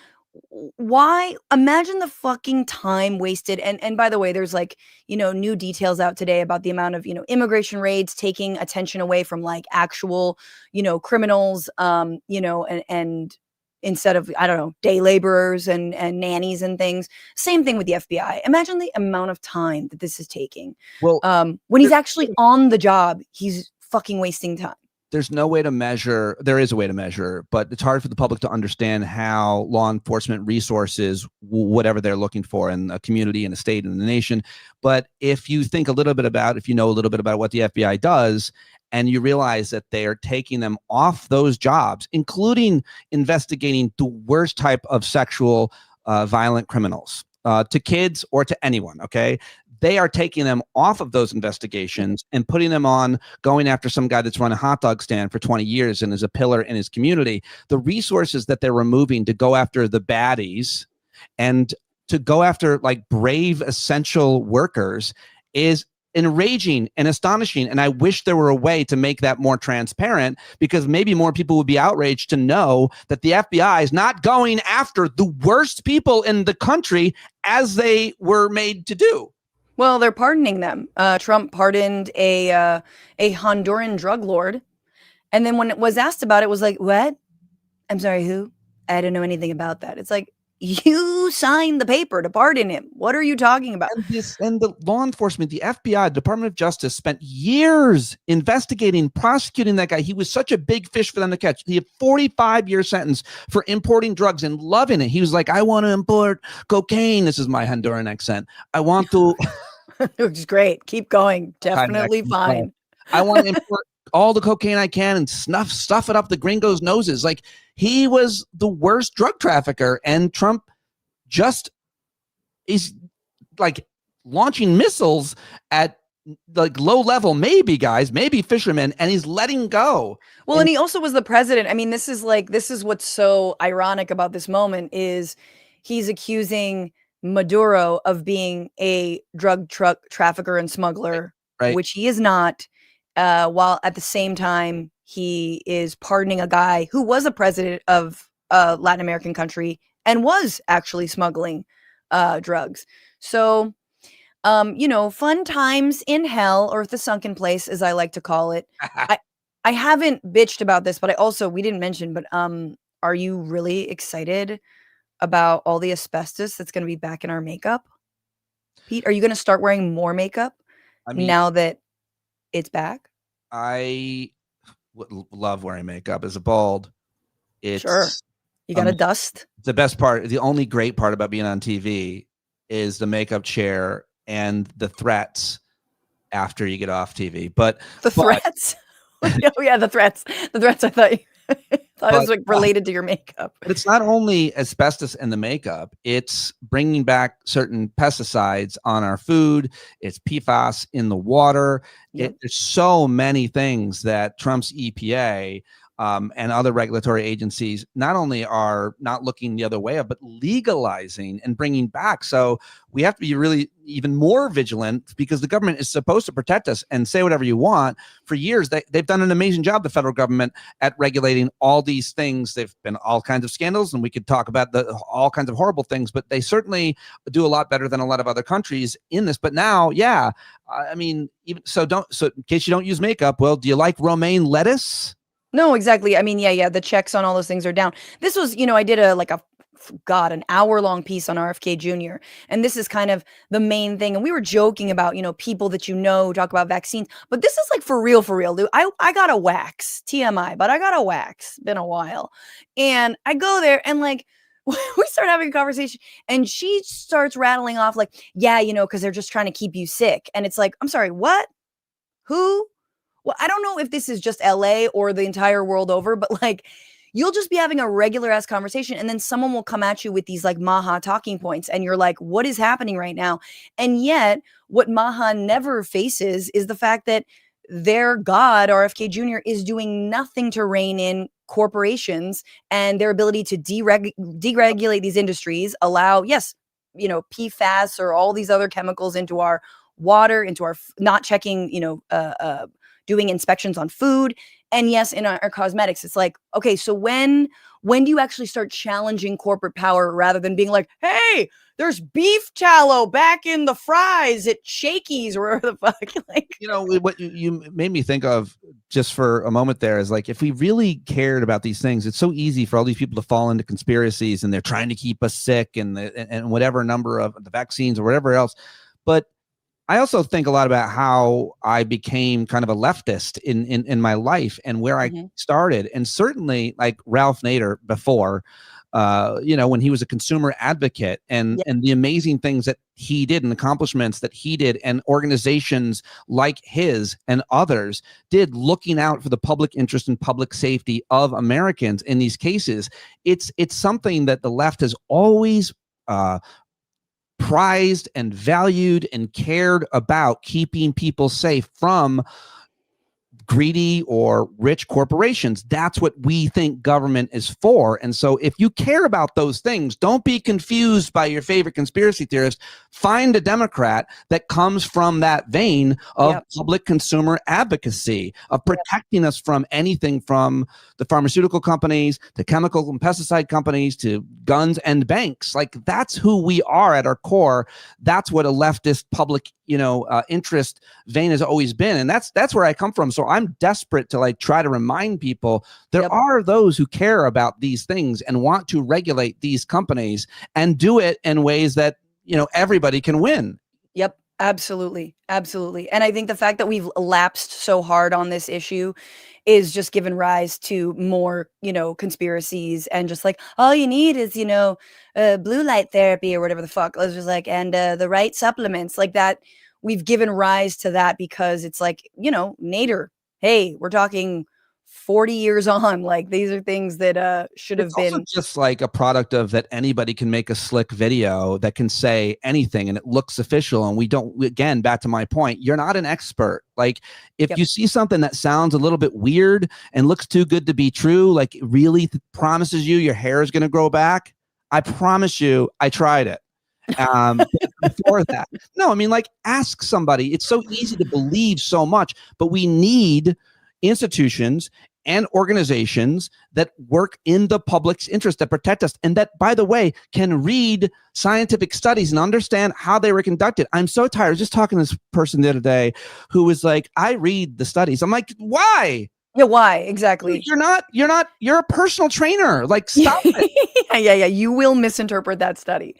why? Imagine the fucking time wasted. And by the way, there's like, new details out today about the amount of, immigration raids taking attention away from like actual, criminals, and instead of, I don't know, day laborers and nannies and things. Same thing with the FBI. Imagine the amount of time that this is taking. Well, when he's actually on the job, he's fucking wasting time. There's no way to measure. There is a way to measure, but it's hard for the public to understand how law enforcement resources, whatever they're looking for in a community, in a state, in the nation. But if you know a little bit about what the FBI does, and you realize that they are taking them off those jobs, including investigating the worst type of sexual violent criminals to kids or to anyone, okay? They are taking them off of those investigations and putting them on going after some guy that's run a hot dog stand for 20 years and is a pillar in his community. The resources that they're removing to go after the baddies and to go after like brave, essential workers is enraging and astonishing. And I wish there were a way to make that more transparent, because maybe more people would be outraged to know that the FBI is not going after the worst people in the country as they were made to do. Well, they're pardoning them. Trump pardoned a Honduran drug lord. And then when it was asked about it, was like, what? I'm sorry, who? I don't know anything about that. It's like, You signed the paper to pardon him. What are you talking about? And the law enforcement, the FBI, Department of Justice, spent years investigating, prosecuting that guy. He was such a big fish for them to catch. He had 45-year sentence for importing drugs and loving it. He was like, I want to import cocaine. This is my Honduran accent. I want to. Which is great. Keep going. Definitely fine. I want to import all the cocaine I can and stuff it up the gringos' noses. Like, he was the worst drug trafficker, and Trump just is like launching missiles at like low level, maybe fishermen, and he's letting go. Well, and he also was the president. I mean, this is what's so ironic about this moment is he's accusing Maduro of being a drug trafficker and smuggler, right, which he is not, while at the same time he is pardoning a guy who was a president of a Latin American country and was actually smuggling drugs. So, fun times in hell, or the sunken place, as I like to call it. I haven't bitched about this, but we didn't mention, but are you really excited about all the asbestos that's going to be back in our makeup? Pete, are you going to start wearing more makeup now that it's back? I love wearing makeup as a bald. Sure. You got to dust. The best part, the only great part about being on TV is the makeup chair and the threats after you get off TV. But threats? Oh yeah, the threats. The threats, I thought it was like related to your makeup. But it's not only asbestos in the makeup, it's bringing back certain pesticides on our food. It's PFAS in the water. Yep. There's so many things that Trump's EPA and other regulatory agencies not only are not looking the other way of, but legalizing and bringing back. So we have to be really even more vigilant, because the government is supposed to protect us, and say whatever you want. For years, they've done an amazing job, the federal government, at regulating all these things. They've been all kinds of scandals, and we could talk about all kinds of horrible things, but they certainly do a lot better than a lot of other countries in this. But now, I mean, so in case you don't use makeup, well, do you like romaine lettuce? No, exactly. I mean, yeah, the checks on all those things are down. This was, I did an hour-long piece on RFK Jr., and this is kind of the main thing. And we were joking about, people that talk about vaccines, but this is like for real, dude. I got a wax, TMI, but I got a wax. Been a while. And I go there and like, we start having a conversation, and she starts rattling off like, yeah, because they're just trying to keep you sick. And it's like, I'm sorry, what? Who? Well, I don't know if this is just LA or the entire world over, but like, you'll just be having a regular ass conversation, and then someone will come at you with these like Maha talking points, and you're like, what is happening right now? And yet what Maha never faces is the fact that their god, RFK Jr., is doing nothing to rein in corporations and their ability to deregulate these industries, allow, PFAS or all these other chemicals into our water, into our not checking, doing inspections on food, and yes, in our cosmetics. It's like, okay, so when do you actually start challenging corporate power rather than being like, hey, there's beef tallow back in the fries at Shakey's or whatever the fuck? Like, what you made me think of just for a moment there is like, if we really cared about these things, it's so easy for all these people to fall into conspiracies, and they're trying to keep us sick and whatever number of the vaccines or whatever else. But I also think a lot about how I became kind of a leftist in my life and where I started. And certainly like Ralph Nader before, when he was a consumer advocate and the amazing things that he did and accomplishments that he did, and organizations like his and others did, looking out for the public interest and public safety of Americans in these cases. It's something that the left has always prized and valued and cared about, keeping people safe from greedy or rich corporations. That's what we think government is for. And so if you care about those things, don't be confused by your favorite conspiracy theorist. Find a Democrat that comes from that vein of public consumer advocacy, of protecting us from anything from the pharmaceutical companies to chemical and pesticide companies to guns and banks. Like, that's who we are at our core. That's what a leftist public interest vein has always been. And that's where I come from. So I'm desperate to like try to remind people there are those who care about these things and want to regulate these companies and do it in ways that, everybody can win. Yep. Absolutely. Absolutely. And I think the fact that we've lapsed so hard on this issue is just given rise to more, conspiracies and just like, all you need is, blue light therapy or whatever the fuck. It's just like, and the right supplements like that. We've given rise to that because it's like, Nader, hey, we're talking 40 years on. Like these are things that should have been also just like a product of that anybody can make a slick video that can say anything and it looks official. And we don't, again, back to my point, you're not an expert. Like if you see something that sounds a little bit weird and looks too good to be true, like it really promises you your hair is going to grow back. I promise you, I tried it. Before that, no, I mean, like ask somebody. It's so easy to believe so much, but we need institutions and organizations that work in the public's interest, that protect us, and that, by the way, can read scientific studies and understand how they were conducted. I'm so tired. I was just talking to this person the other day who was like, I read the studies. I'm like, why? Yeah, why? Exactly. You're a personal trainer. Like, stop it. Yeah. You will misinterpret that study.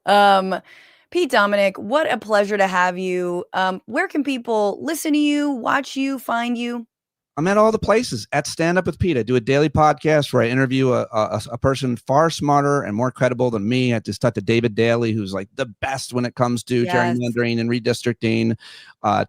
Pete Domnick, what a pleasure to have you. Where can people listen to you, watch you, find you? I'm at all the places at Stand Up with Pete. I do a daily podcast where I interview a person far smarter and more credible than me. I just talked to David Daly, who's like the best when it comes to gerrymandering and redistricting.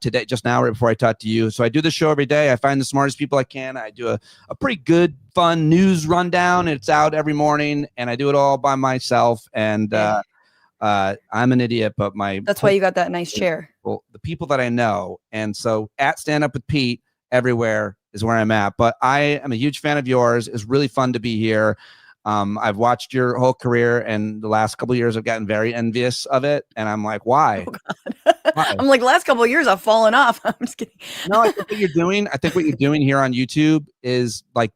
Today, just now, right before I talked to you. So I do the show every day. I find the smartest people I can. I do a pretty good, fun news rundown. It's out every morning, and I do it all by myself. And I'm an idiot, but that's why you got that nice chair. Well, the people that I know. And so at Stand Up with Pete, everywhere is where I'm at. But I am a huge fan of yours. It's really fun to be here. I've watched your whole career, and the last couple of years I've gotten very envious of it. And I'm like, why? Oh, God. Why? I'm like, last couple of years I've fallen off. I'm just kidding. No, I think what you're doing here on YouTube is like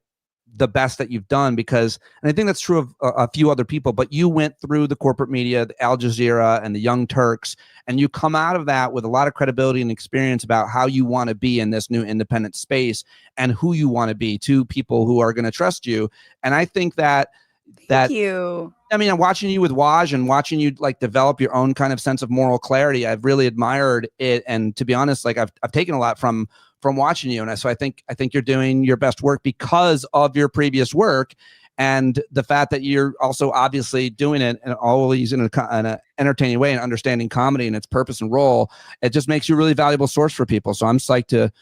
the best that you've done, because, and I think that's true of a few other people, but you went through the corporate media, the Al Jazeera and the Young Turks, and you come out of that with a lot of credibility and experience about how you want to be in this new independent space and who you want to be to people who are going to trust you. And I think that Thank you. I mean, I'm watching you with Waj and watching you like develop your own kind of sense of moral clarity. I've really admired it. And to be honest, like I've taken a lot from watching you. And so I think you're doing your best work because of your previous work and the fact that you're also obviously doing it and always in an entertaining way and understanding comedy and its purpose and role. It just makes you a really valuable source for people. So I'm psyched to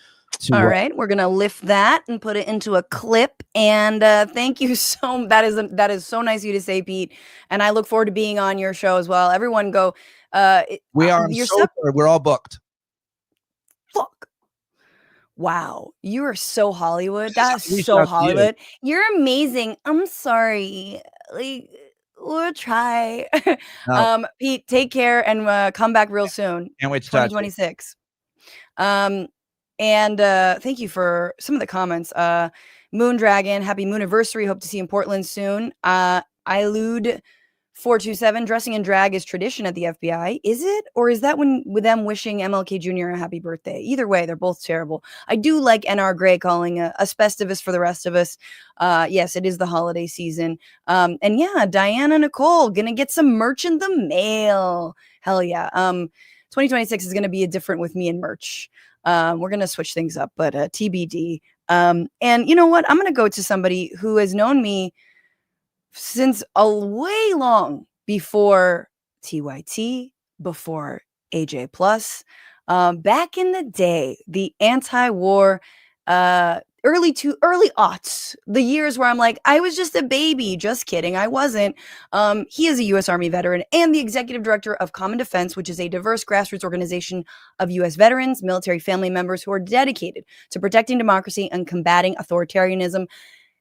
all right, we're gonna lift that and put it into a clip. And thank you so. That is so nice of you to say, Pete. And I look forward to being on your show as well. Everyone, go. We are. We're all booked. Fuck. Wow, you are so Hollywood. That's so Hollywood. You're amazing. I'm sorry. Like, we'll try. No. Pete, take care and come back real soon. Can't wait to 2026. And thank you for some of the comments. Moon Dragon, happy Mooniversary. Hope to see you in Portland soon. Ilude 427, dressing in drag is tradition at the FBI. Is it? Or is that with them wishing MLK Jr. a happy birthday? Either way, they're both terrible. I do like NR Gray calling a Festivus for the rest of us. Yes, it is the holiday season. And yeah, Diana Nicole, gonna get some merch in the mail. Hell yeah. 2026 is gonna be a different with me and merch. We're going to switch things up, but TBD. And you know what? I'm going to go to somebody who has known me since a way long before TYT, before AJ Plus, back in the day, the anti-war, early aughts, the years where I'm like, I was just a baby. Just kidding. I wasn't. He is a U.S. Army veteran and the executive director of Common Defense, which is a diverse grassroots organization of U.S. veterans, military family members who are dedicated to protecting democracy and combating authoritarianism.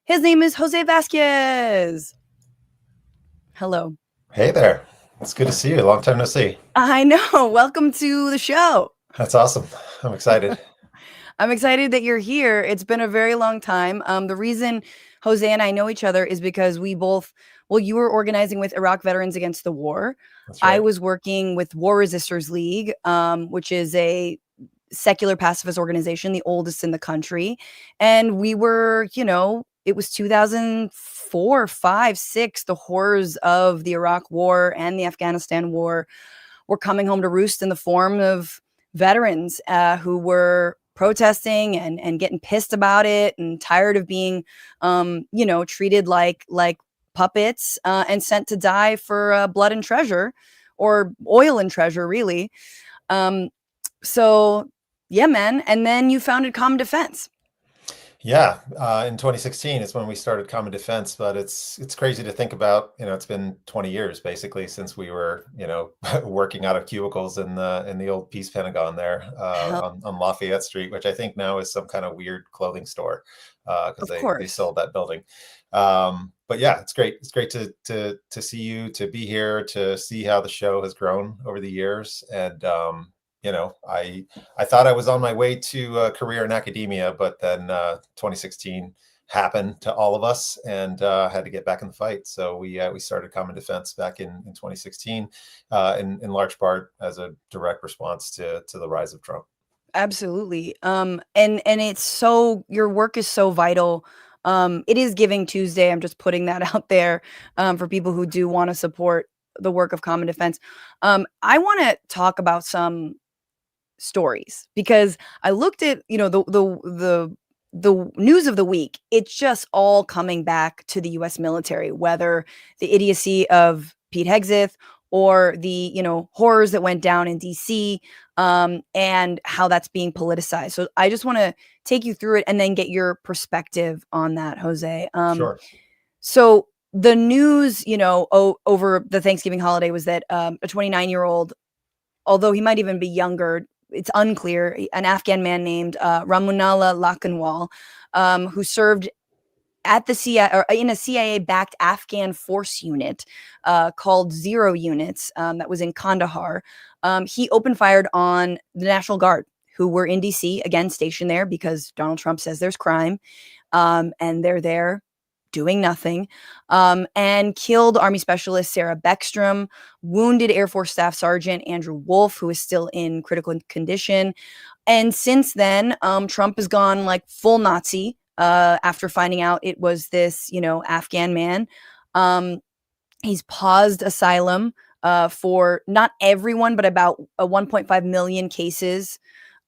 His name is Jose Vasquez. Hello. Hey there. It's good to see you. Long time no see. I know. Welcome to the show. That's awesome. I'm excited. I'm excited that you're here. It's been a very long time. The reason Jose and I know each other is because we both, Well, you were organizing with Iraq Veterans Against the War. That's right. I was working with War Resisters League, which is a secular pacifist organization, the oldest in the country. And we were, it was 2004, 5, 6. The horrors of the Iraq War and the Afghanistan War were coming home to roost in the form of veterans who were protesting and getting pissed about it and tired of being, treated like puppets and sent to die for blood and treasure, or oil and treasure, really. So yeah, man. And then you founded Common Defense. Yeah, in 2016 is when we started Common Defense, but it's crazy to think about. It's been 20 years basically since we were, working out of cubicles in the old Peace Pentagon there on Lafayette Street, which I think now is some kind of weird clothing store because they sold that building. But yeah, it's great. It's great to see you, to be here, to see how the show has grown over the years, and I thought I was on my way to a career in academia, but then 2016 happened to all of us, and had to get back in the fight. So we started Common Defense back in 2016, in large part as a direct response to the rise of Trump. Absolutely. And it's your work is so vital. It is Giving Tuesday. I'm just putting that out there for people who do want to support the work of Common Defense. I want to talk about some stories, because I looked at, the news of the week. It's just all coming back to the US military, whether the idiocy of Pete Hegseth or the, horrors that went down in DC, and how that's being politicized. So I just want to take you through it and then get your perspective on that, Jose. Sure. So the news, over the Thanksgiving holiday was that a 29-year-old, although he might even be younger, it's unclear, an Afghan man named Ramunallah Lakanwal, who served at the CIA, or in a CIA-backed Afghan force unit called Zero Units that was in Kandahar. He opened fired on the National Guard, who were in DC, again stationed there because Donald Trump says there's crime, and they're there doing nothing, and killed Army Specialist Sarah Beckstrom, wounded Air Force Staff Sergeant Andrew Wolf, who is still in critical condition. And since then, Trump has gone like full Nazi after finding out it was this, Afghan man. He's paused asylum for not everyone, but about 1.5 million cases.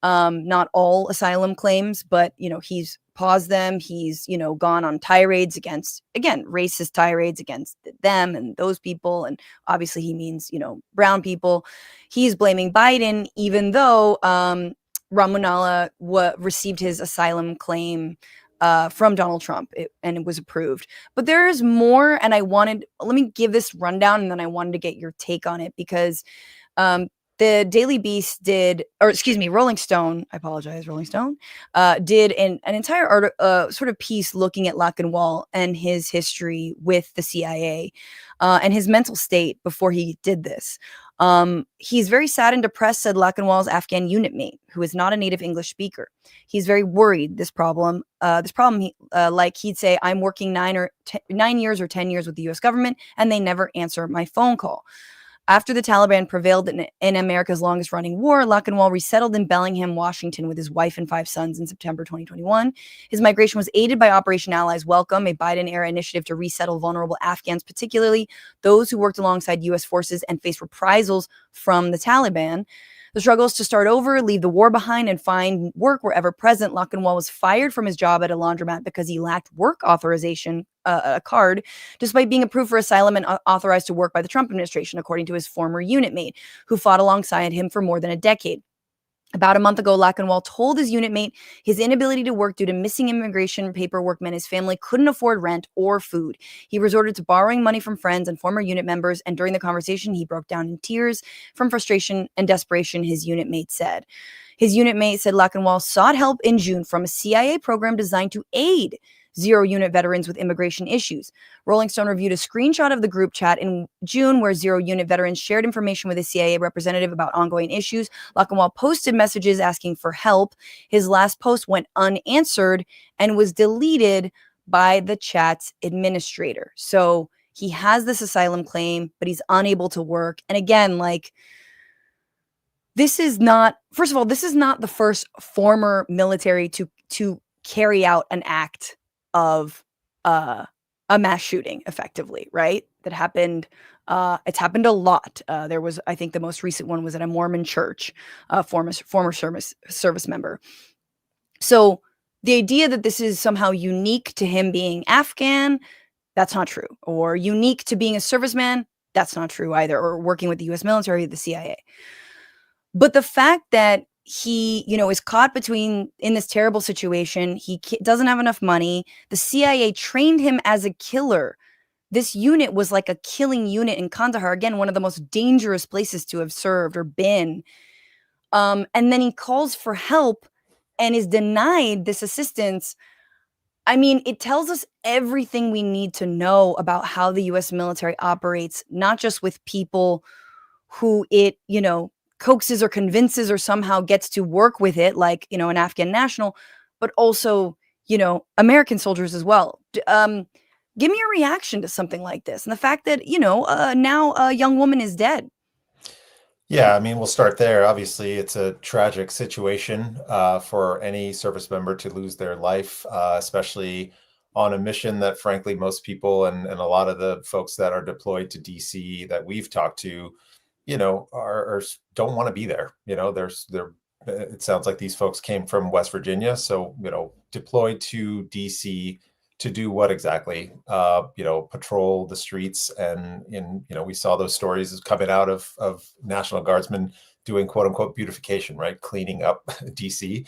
Not all asylum claims, but, he's paused them. He's, gone on tirades against, again, racist tirades against them and those people. And obviously he means, brown people. He's blaming Biden, even though Ramunallah received his asylum claim from Donald Trump, and it was approved. But there is more, and let me give this rundown, and then I wanted to get your take on it, because the Daily Beast Rolling Stone, I apologize, Rolling Stone, did an entire article, sort of piece looking at Lakanwal and his history with the CIA and his mental state before he did this. He's very sad and depressed, said Lakanwal's Afghan unit mate, who is not a native English speaker. He's very worried he'd say, I'm working 9 years or 10 years with the US government, and they never answer my phone call. After the Taliban prevailed in America's longest running war, Lakanwal resettled in Bellingham, Washington with his wife and 5 sons in September 2021. His migration was aided by Operation Allies Welcome, a Biden-era initiative to resettle vulnerable Afghans, particularly those who worked alongside U.S. forces and faced reprisals from the Taliban. The struggles to start over, leave the war behind, and find work were ever present. Lakanwal was fired from his job at a laundromat because he lacked work authorization, a card, despite being approved for asylum and authorized to work by the Trump administration, according to his former unit mate, who fought alongside him for more than a decade. About a month ago, Lakanwal told his unit mate his inability to work due to missing immigration paperwork meant his family couldn't afford rent or food. He resorted to borrowing money from friends and former unit members, and during the conversation, he broke down in tears from frustration and desperation, his unit mate said. His unit mate said Lakanwal sought help in June from a CIA program designed to aid zero-unit veterans with immigration issues. Rolling Stone reviewed a screenshot of the group chat in June where zero-unit veterans shared information with a CIA representative about ongoing issues. Lakanwal posted messages asking for help. His last post went unanswered and was deleted by the chat's administrator. So He has this asylum claim, but he's unable to work. And again, like, this is not, first of all, this is not the first former military to carry out an act of a mass shooting, effectively, right? That happened. It's happened a lot. There was, I think, the most recent one was at a Mormon church, former service member. So the idea that this is somehow unique to him being Afghan, that's not true. Or unique to being a serviceman, that's not true either. Or working with the U.S. military, the CIA. But the fact that he, is caught in this terrible situation, he doesn't have enough money. The CIA trained him as a killer. This unit was like a killing unit in Kandahar. Again, one of the most dangerous places to have served or been. And then he calls for help and is denied this assistance. I mean, it tells us everything we need to know about how the U.S. military operates, not just with people who it, coaxes or convinces or somehow gets to work with it, like, an Afghan national, but also, American soldiers as well. Give me a reaction to something like this. And the fact that, now a young woman is dead. Yeah, I mean, we'll start there. Obviously, it's a tragic situation for any service member to lose their life, especially on a mission that, frankly, most people and a lot of the folks that are deployed to DC that we've talked to, are don't want to be there. It sounds like these folks came from West Virginia, so deployed to DC to do what exactly? Patrol the streets, and we saw those stories coming out of National Guardsmen doing quote unquote beautification, right, cleaning up DC,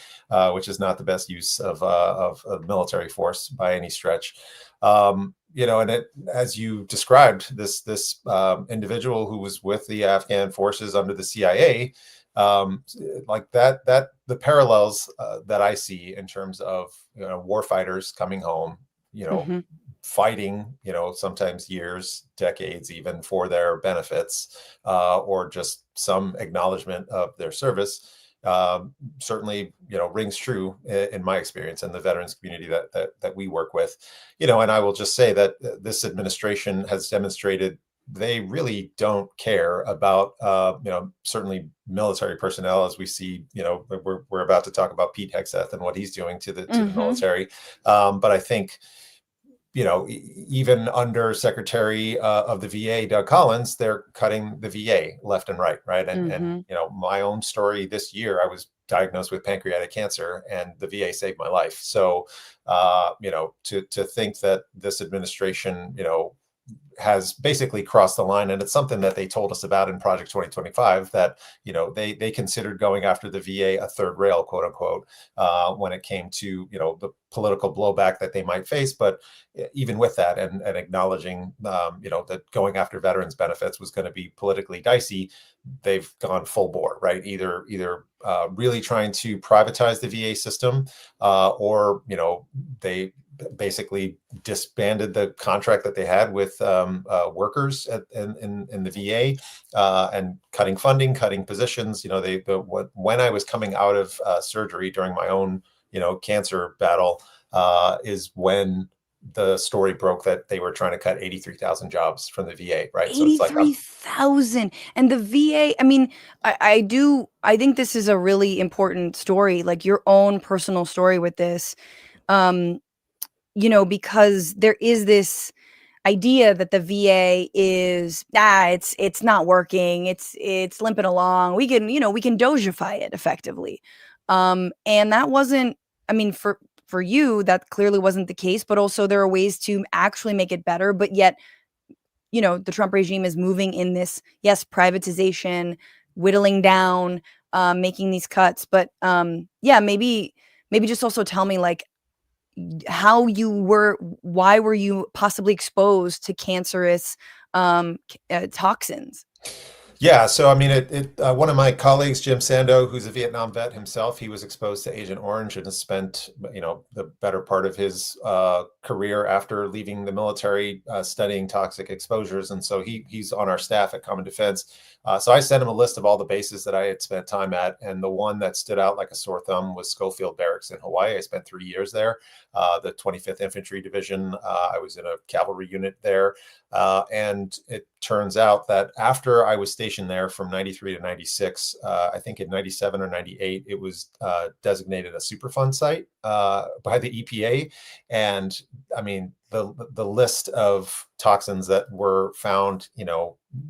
which is not the best use of military force by any stretch. And it, as you described, this individual who was with the Afghan forces under the CIA, like that the parallels that I see in terms of war fighters coming home, fighting, sometimes years, decades, even for their benefits, or just some acknowledgement of their service. Certainly, rings true in my experience and the veterans community that we work with, and I will just say that this administration has demonstrated they really don't care about, certainly military personnel, as we see, we're about to talk about Pete Hegseth and what he's doing to the military. But I think, even under Secretary of the VA, Doug Collins, they're cutting the VA left and right. And my own story this year, I was diagnosed with pancreatic cancer and the VA saved my life. So, to think that this administration, has basically crossed the line, and it's something that they told us about in Project 2025, that they considered going after the VA a third rail, quote unquote, when it came to the political blowback that they might face. But even with that, and acknowledging that going after veterans benefits was going to be politically dicey, they've gone full bore, right? Either really trying to privatize the VA system, or they basically disbanded the contract that they had with workers in the VA, and cutting funding, cutting positions. When I was coming out of surgery during my own cancer battle, is when the story broke that they were trying to cut 83,000 jobs from the VA, right? 83,000. And the VA, I mean, I think this is a really important story, like your own personal story with this. Because there is this idea that the VA is, it's not working. It's limping along. We can Dogify it effectively. And that wasn't, I mean, for you, that clearly wasn't the case, but also there are ways to actually make it better. But yet, the Trump regime is moving in this, yes, privatization, whittling down, making these cuts. But maybe just also tell me, like, why were you possibly exposed to cancerous toxins? Yeah, so I mean, one of my colleagues, Jim Sando, who's a Vietnam vet himself, he was exposed to Agent Orange and has spent, the better part of his career after leaving the military studying toxic exposures, and so he's on our staff at Common Defense. So I sent him a list of all the bases that I had spent time at, and the one that stood out like a sore thumb was Schofield Barracks in Hawaii. I spent 3 years there, the 25th Infantry Division. I was in a cavalry unit there. And it turns out that after I was stationed there from 93 to 96, I think in 97 or 98, it was designated a Superfund site by the EPA. And I mean, the list of toxins that were found,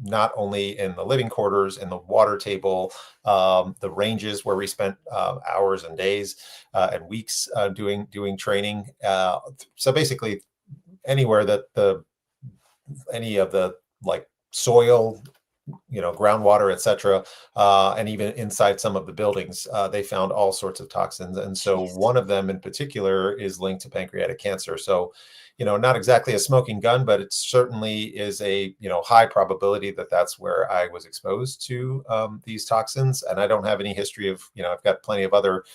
not only in the living quarters, in the water table, the ranges where we spent hours and days and weeks doing training. So basically, anywhere that any of the like soil, groundwater, etc., and even inside some of the buildings, they found all sorts of toxins. And so one of them in particular is linked to pancreatic cancer. So, not exactly a smoking gun, but it certainly is a, high probability that that's where I was exposed to these toxins. And I don't have any history of, I've got plenty of other,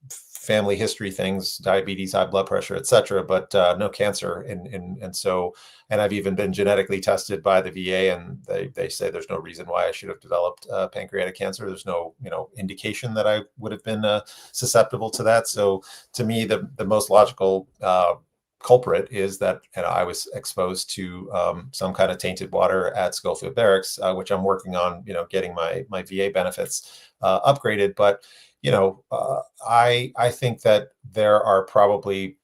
family history things, diabetes, high blood pressure, etc., but no cancer. And I've even been genetically tested by the VA, and they say there's no reason why I should have developed pancreatic cancer. There's no, indication that I would have been susceptible to that. So to me, the most logical culprit is that I was exposed to some kind of tainted water at Schofield Barracks, which I'm working on, getting my VA benefits upgraded. But I think that there are probably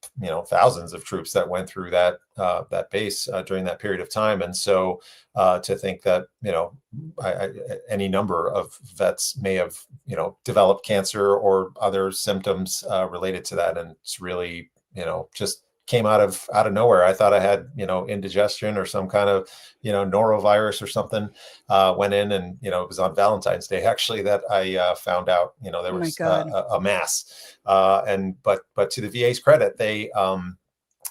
thousands of troops that went through that base during that period of time, and so to think that any number of vets may have developed cancer or other symptoms related to that, and it's really just came out of nowhere. I thought I had indigestion or some kind of norovirus or something. Went in, and it was on Valentine's Day actually that I found out there was a mass. But to the VA's credit, they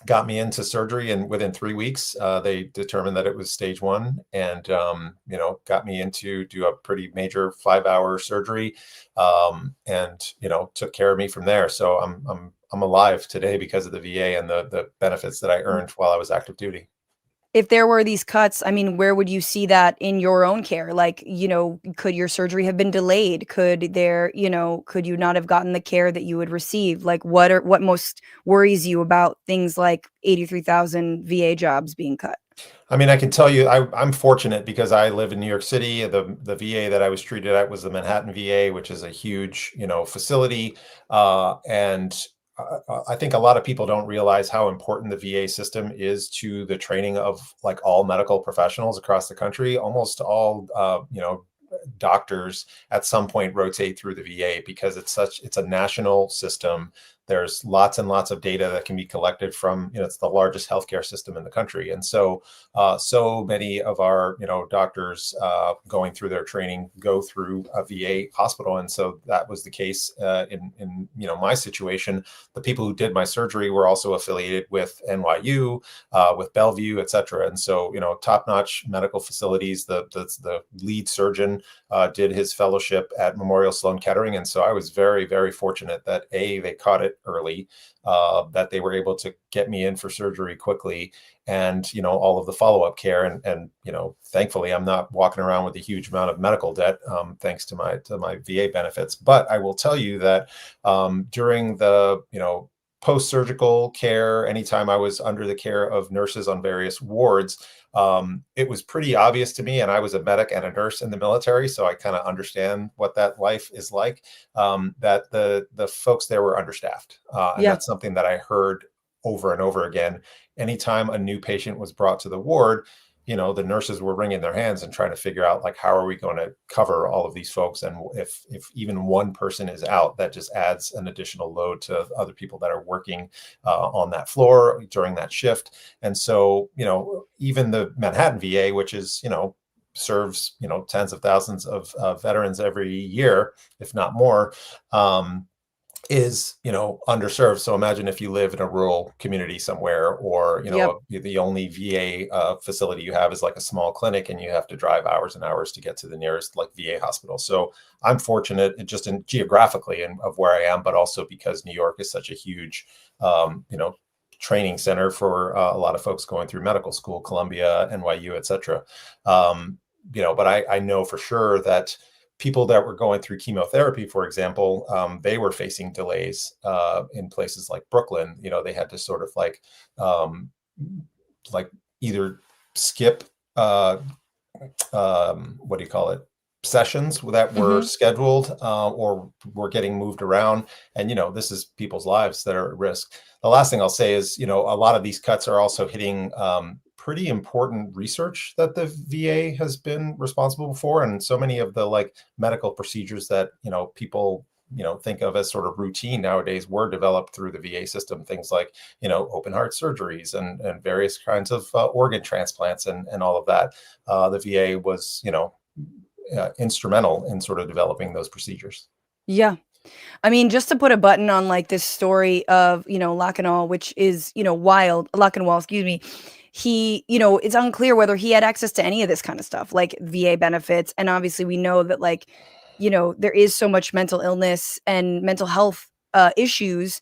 got me into surgery, and within 3 weeks they determined that it was stage 1, and got me into do a pretty major 5-hour surgery, and took care of me from there. So I'm alive today because of the VA and the benefits that I earned while I was active duty. If there were these cuts, I mean, where would you see that in your own care? Like, could your surgery have been delayed? Could you not have gotten the care that you would receive? Like, what most worries you about things like 83,000 VA jobs being cut? I mean, I can tell you, I'm fortunate because I live in New York City. The VA that I was treated at was the Manhattan VA, which is a huge, facility. And I think a lot of people don't realize how important the VA system is to the training of like all medical professionals across the country. Almost all, doctors at some point rotate through the VA because it's a national system. There's lots and lots of data that can be collected from, it's the largest healthcare system in the country. And so, so many of our, doctors going through their training go through a VA hospital. And so that was the case in my situation. The people who did my surgery were also affiliated with NYU, with Bellevue, et cetera. And so, top-notch medical facilities. The lead surgeon did his fellowship at Memorial Sloan Kettering. And so I was very, very fortunate that they caught it early, that they were able to get me in for surgery quickly, and all of the follow-up care, and thankfully I'm not walking around with a huge amount of medical debt thanks to my VA benefits. But I will tell you that during the post-surgical care, anytime I was under the care of nurses on various wards, it was pretty obvious to me, and I was a medic and a nurse in the military, so I kind of understand what that life is like, that the folks there were understaffed. And that's something that I heard over and over again. Anytime a new patient was brought to the ward, the nurses were wringing their hands and trying to figure out, like, how are we going to cover all of these folks? And if even one person is out, that just adds an additional load to other people that are working on that floor during that shift. And so, even the Manhattan VA, which is, serves, tens of thousands of veterans every year, if not more, is, underserved. So imagine if you live in a rural community somewhere, or, the only VA facility you have is like a small clinic, and you have to drive hours and hours to get to the nearest like VA hospital. So I'm fortunate just in geographically and of where I am, but also because New York is such a huge, training center for a lot of folks going through medical school, Columbia, NYU, et cetera. But I know for sure that people that were going through chemotherapy, for example, they were facing delays in places like Brooklyn. They had to sort of like either skip what do you call it? Sessions that were scheduled or were getting moved around. And, this is people's lives that are at risk. The last thing I'll say is, a lot of these cuts are also hitting pretty important research that the VA has been responsible for. And so many of the like medical procedures that, people, think of as sort of routine nowadays were developed through the VA system. Things like, open heart surgeries and various kinds of organ transplants and all of that. The VA was, instrumental in sort of developing those procedures. Yeah. I mean, just to put a button on like this story of, Lochinwall, which is, wild, Lochinwall, excuse me. He, it's unclear whether he had access to any of this kind of stuff, like VA benefits. And obviously we know that like, there is so much mental illness and mental health issues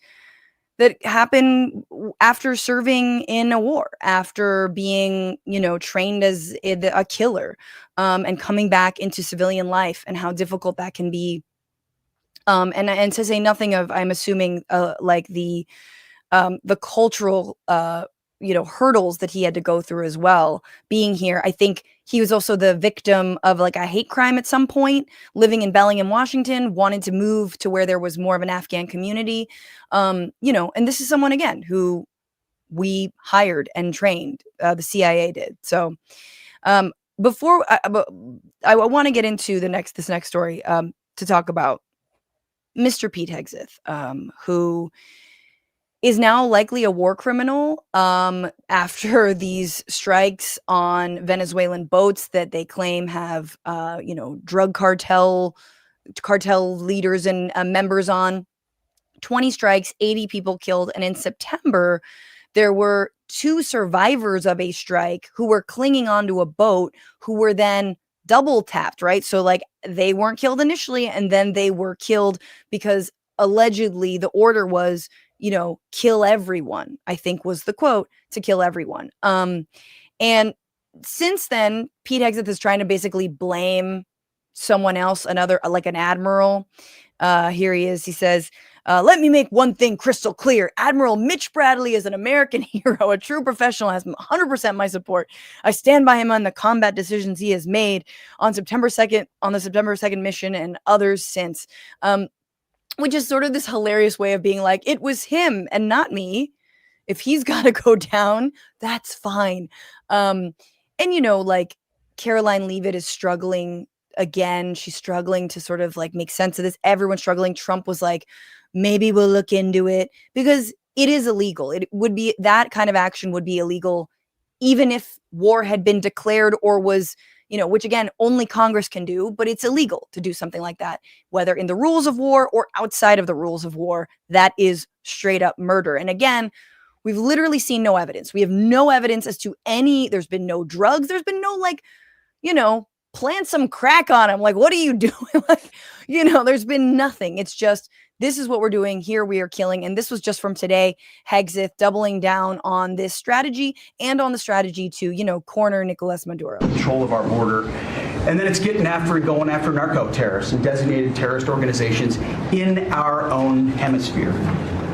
that happen after serving in a war, after being, trained as a killer, and coming back into civilian life, and how difficult that can be. And to say nothing of, I'm assuming, like the cultural, hurdles that he had to go through as well. Being here, I think he was also the victim of like a hate crime at some point, living in Bellingham, Washington, wanted to move to where there was more of an Afghan community. And this is someone, again, who we hired and trained, the CIA did. So before I want to get into this next story to talk about Mr. Pete Hegseth, who is now likely a war criminal after these strikes on Venezuelan boats that they claim have, drug cartel leaders and members on. 20 strikes, 80 people killed. And in September, there were 2 survivors of a strike who were clinging onto a boat, who were then double tapped, right? So like they weren't killed initially, and then they were killed because allegedly the order was, kill everyone, I think was the quote, to kill everyone. And since then, Pete Hegseth is trying to basically blame someone else, another, like an admiral. Here he is. He says, let me make one thing crystal clear. Admiral Mitch Bradley is an American hero, a true professional, has 100% my support. I stand by him on the combat decisions he has made on the September 2nd mission and others since. Which is sort of this hilarious way of being like, it was him and not me. If he's got to go down, that's fine. And, like Caroline Leavitt is struggling again. She's struggling to sort of like make sense of this. Everyone's struggling. Trump was like, maybe we'll look into it, because it is illegal. It would be, that kind of action would be illegal, even if war had been declared or was, which again, only Congress can do, but it's illegal to do something like that, whether in the rules of war or outside of the rules of war. That is straight up murder. And again, we've literally seen no evidence. We have no evidence as to there's been no drugs. There's been no like, plant some crack on him. Like, what are you doing? Like, there's been nothing. It's just, this is what we're doing here. We are killing. And this was just from today. Hegseth doubling down on this strategy and on the strategy to, corner Nicolas Maduro. Control of our border. And then it's getting after and going after narco terrorists and designated terrorist organizations in our own hemisphere.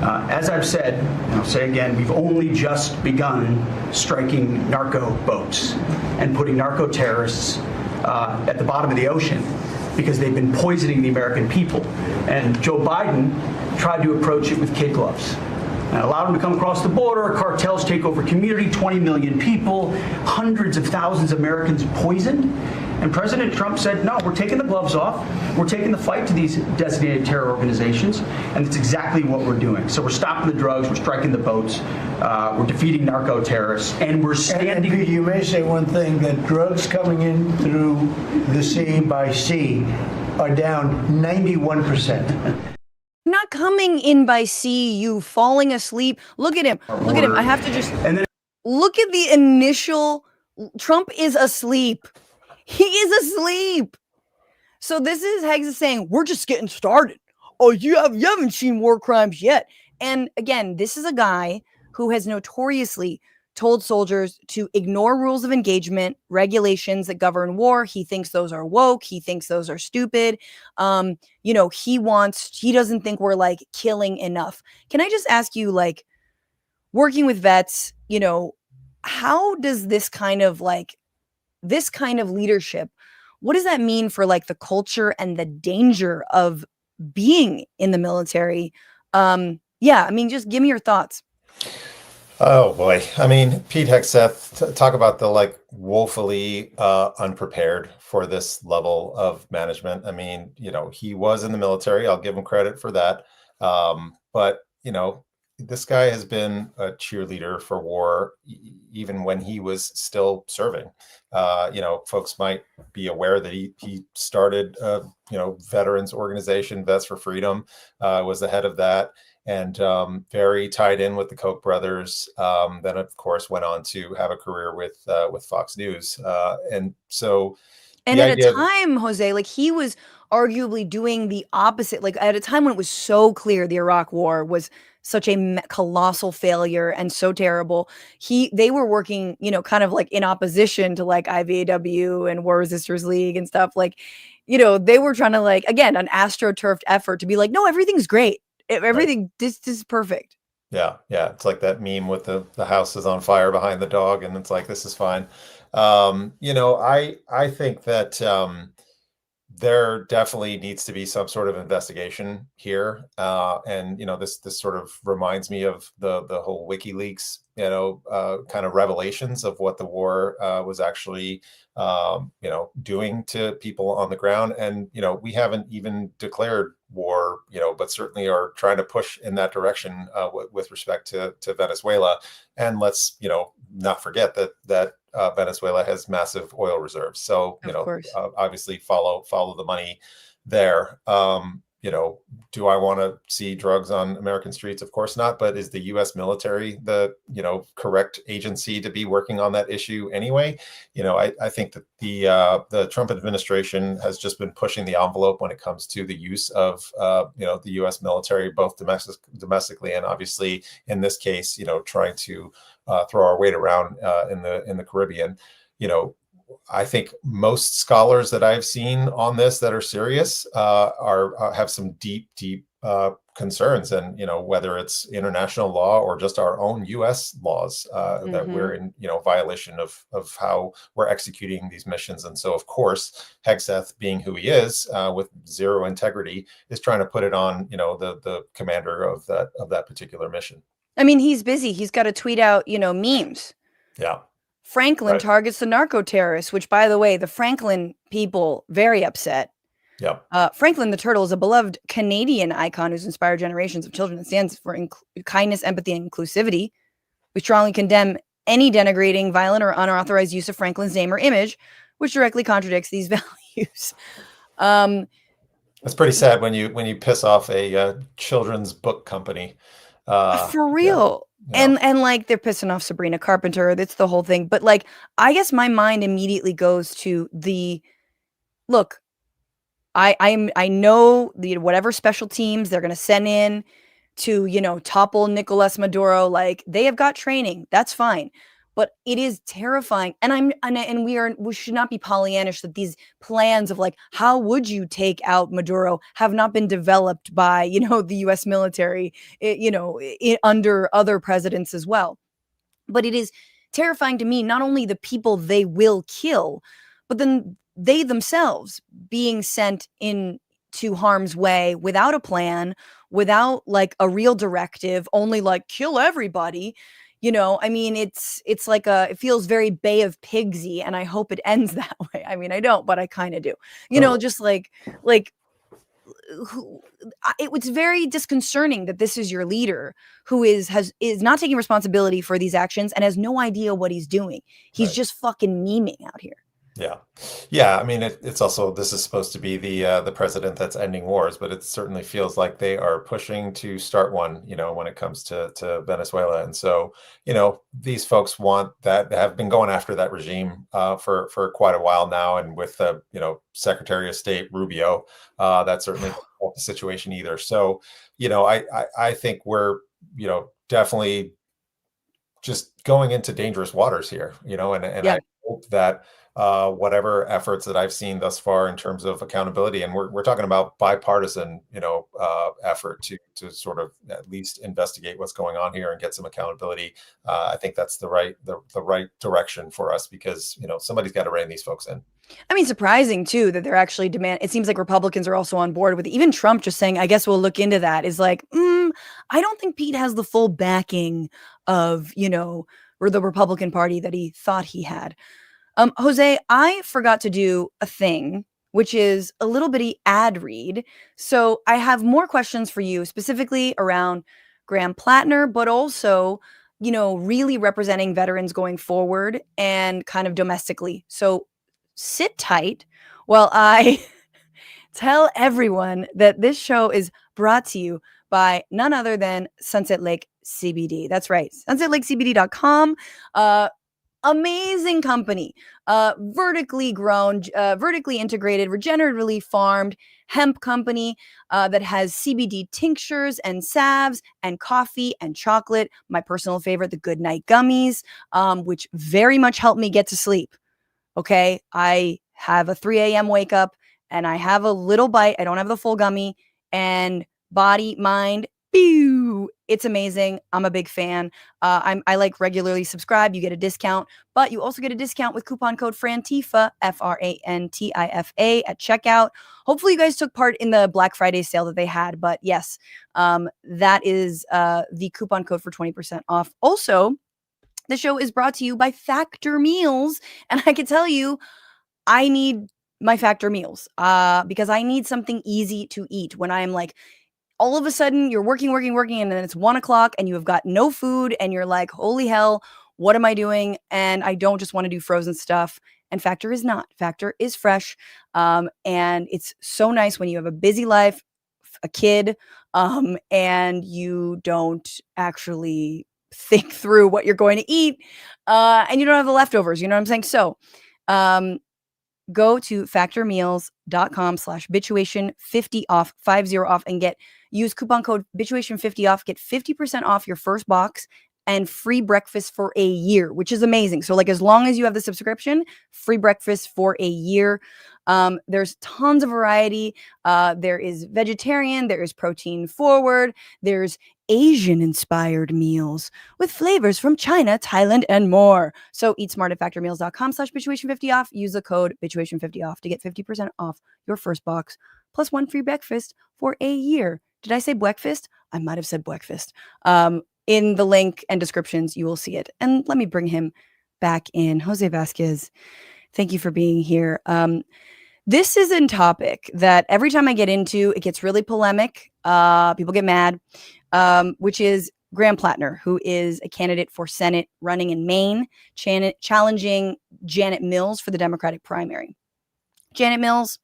As I've said, and I'll say again, we've only just begun striking narco boats and putting narco terrorists at the bottom of the ocean, because they've been poisoning the American people. And Joe Biden tried to approach it with kid gloves. And allowed them to come across the border, cartels take over community, 20 million people, hundreds of thousands of Americans poisoned. And President Trump said, no, we're taking the gloves off. We're taking the fight to these designated terror organizations. And it's exactly what we're doing. So we're stopping the drugs, we're striking the boats, we're defeating narco terrorists, and we're standing. And you may say one thing, that drugs coming in through the sea by sea are down 91%. not coming in by sea, you falling asleep. Look at him. Look at him. I have to just look at the initial. Trump is asleep. He is asleep. So this is Hegseth saying, we're just getting started. Oh, you haven't seen war crimes yet. And again, this is a guy who has notoriously told soldiers to ignore rules of engagement, regulations that govern war. He thinks those are woke. He thinks those are stupid. He doesn't think we're like killing enough. Can I just ask you, like, working with vets, how does this kind of leadership, what does that mean for like the culture and the danger of being in the military? Just give me your thoughts. Oh boy. I mean, Pete Hegseth, talk about the like woefully unprepared for this level of management. I mean, he was in the military. I'll give him credit for that. But this guy has been a cheerleader for war even when he was still serving. Folks might be aware that he started a veterans organization, Vets for Freedom, was the head of that, and very tied in with the Koch brothers. Then of course went on to have a career with Fox News, and at a time, Jose, like he was arguably doing the opposite. Like at a time when it was so clear the Iraq War was such a colossal failure and so terrible, they were working, kind of like in opposition to like IVAW and War Resisters League and stuff. Like, they were trying to like, again, an astroturfed effort to be like, no, everything's great. Everything, this is perfect. Yeah. It's like that meme with the house is on fire behind the dog, and it's like, this is fine. I think that there definitely needs to be some sort of investigation here. And this sort of reminds me of the whole WikiLeaks, kind of revelations of what the war was actually, doing to people on the ground. And, we haven't even declared war, but certainly are trying to push in that direction with respect to Venezuela. And let's, not forget that Venezuela has massive oil reserves. So, obviously follow the money there. Do I want to see drugs on American streets? Of course not. But is the U.S. military the, correct agency to be working on that issue anyway? I think that the Trump administration has just been pushing the envelope when it comes to the use of, the U.S. military, both domestically and obviously in this case, trying to throw our weight around in the Caribbean. I think most scholars that I've seen on this that are serious have some deep concerns, and whether it's international law or just our own U.S. laws that we're in violation of how we're executing these missions. And so, of course, Hegseth, being who he is, with zero integrity, is trying to put it on the commander of that particular mission. I mean, he's busy. He's got to tweet out memes. Yeah. Franklin targets the narco-terrorists, which, by the way, the Franklin people, very upset. Yeah. Franklin the Turtle is a beloved Canadian icon who's inspired generations of children and stands for kindness, empathy, and inclusivity. We strongly condemn any denigrating, violent, or unauthorized use of Franklin's name or image, which directly contradicts these values. It's pretty sad when you piss off a children's book company. For real. Yeah. And like they're pissing off Sabrina Carpenter. That's the whole thing. But like, I guess my mind immediately goes to look, I know whatever special teams they're going to send in to, topple Nicolas Maduro, like they have got training. That's fine. But it is terrifying. And we should not be Pollyannish that these plans of like, how would you take out Maduro have not been developed by, the U.S. military, under other presidents as well. But it is terrifying to me, not only the people they will kill, but then they themselves being sent into harm's way without a plan, without like a real directive, only like kill everybody. I mean, it's like it feels very Bay of Pigsy, and I hope it ends that way. I mean, I don't, but I kind of do. Just like it's very disconcerting that this is your leader who is not taking responsibility for these actions and has no idea what he's doing. He's just fucking memeing out here. Yeah, yeah. I mean, it's also, this is supposed to be the president that's ending wars, but it certainly feels like they are pushing to start one. When it comes to Venezuela, and so these folks want that, have been going after that regime for quite a while now, and with Secretary of State Rubio, that certainly doesn't help the situation either. So I think we're definitely just going into dangerous waters here, and Yeah. I hope that whatever efforts that I've seen thus far in terms of accountability, and we're talking about bipartisan, effort to sort of at least investigate what's going on here and get some accountability. I think that's the right direction for us, because somebody's got to rein these folks in. I mean, surprising too that they're actually it seems like Republicans are also on board with it. Even Trump just saying, I guess we'll look into that, is like, I don't think Pete has the full backing of, or the Republican Party that he thought he had. Jose, I forgot to do a thing, which is a little bitty ad read. So I have more questions for you, specifically around Graham Platner, but also, really representing veterans going forward and kind of domestically. So sit tight while I tell everyone that this show is brought to you by none other than Sunset Lake CBD. That's right, sunsetlakecbd.com. Amazing company, vertically grown, vertically integrated, regeneratively farmed hemp company that has CBD tinctures and salves and coffee and chocolate. My personal favorite, the Good Night Gummies, which very much help me get to sleep. Okay, I have a 3 a.m. wake up and I have a little bite. I don't have the full gummy, and body, mind, pew. It's amazing. I'm a big fan. I like regularly subscribe. You get a discount, but you also get a discount with coupon code FRANTIFA, FRANTIFA at checkout. Hopefully you guys took part in the Black Friday sale that they had, but yes, that is the coupon code for 20% off. Also, the show is brought to you by Factor Meals, and I can tell you, I need my Factor Meals because I need something easy to eat when I am like, all of a sudden you're working, and then it's 1:00 and you have got no food and you're like, holy hell, what am I doing? And I don't just want to do frozen stuff. And Factor is not. Factor is fresh. And it's so nice when you have a busy life, a kid, and you don't actually think through what you're going to eat, and you don't have the leftovers. You know what I'm saying? So, go to factormeals.com/bituation50 off, 50 off, and use coupon code bituation50 off, get 50% off your first box and free breakfast for a year, which is amazing. So like, as long as you have the subscription, free breakfast for a year. There's tons of variety. There is vegetarian, there is protein forward, there's Asian inspired meals with flavors from China, Thailand, and more. So eat smart at factormeals.com/bituation50 off. Use the code bituation50 off to get 50% off your first box plus one free breakfast for a year. Did I say breakfast? I might have said breakfast. In the link and descriptions, you will see it. And let me bring him back in. Jose Vasquez, thank you for being here. This is a topic that every time I get into, it gets really polemic. People get mad, which is Graham Platner, who is a candidate for Senate running in Maine, challenging Janet Mills for the Democratic primary. Janet Mills,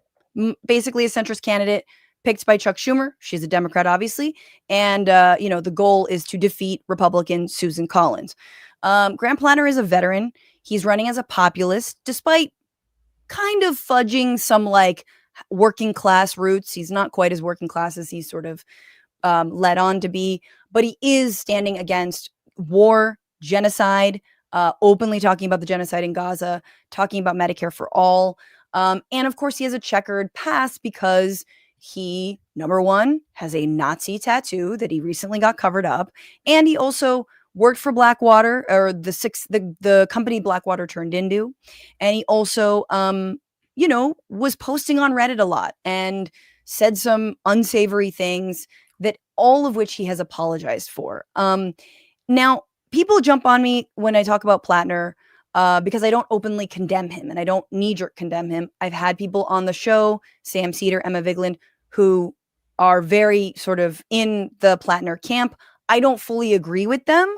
basically a centrist candidate picked by Chuck Schumer. She's a Democrat, obviously. And, the goal is to defeat Republican Susan Collins. Graham Platner is a veteran. He's running as a populist, despite kind of fudging some like working class roots. He's not quite as working class as he's sort of led on to be, but he is standing against war, genocide, openly talking about the genocide in Gaza, talking about Medicare for all. And of course, he has a checkered past because he, number one, has a Nazi tattoo that he recently got covered up. And he also worked for Blackwater, or the company Blackwater turned into. And he also, was posting on Reddit a lot and said some unsavory things, that all of which he has apologized for. Now, people jump on me when I talk about Platner because I don't openly condemn him and I don't knee-jerk condemn him. I've had people on the show, Sam Cedar, Emma Vigeland, who are very sort of in the Platner camp. I don't fully agree with them.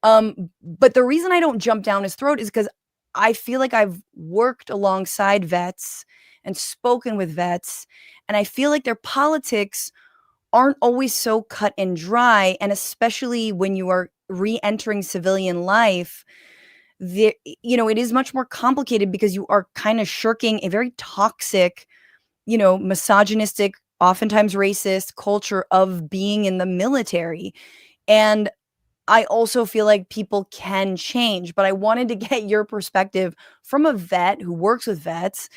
But the reason I don't jump down his throat is because I feel like I've worked alongside vets and spoken with vets, and I feel like their politics aren't always so cut and dry, and especially when you are re-entering civilian life, there, it is much more complicated because you are kind of shirking a very toxic, misogynistic, oftentimes racist culture of being in the military. And I also feel like people can change, but I wanted to get your perspective from a vet who works with vets,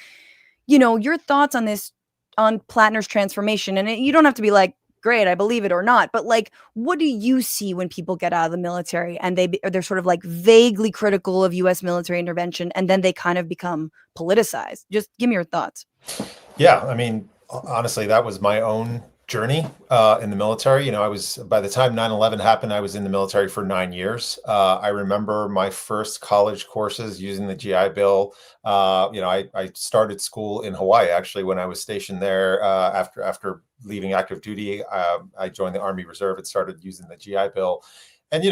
your thoughts on this, on Platner's transformation. And you don't have to be like, great, I believe it or not, but like, what do you see when people get out of the military and they're sort of like vaguely critical of US military intervention and then they kind of become politicized? Just give me your thoughts. Yeah, I mean, honestly, that was my own journey in the military. I was, by the time 9/11 happened, I was in the military for 9 years. I remember my first college courses using the GI Bill. I started school in Hawaii, actually, when I was stationed there. After leaving active duty, I joined the Army Reserve and started using the GI Bill. And,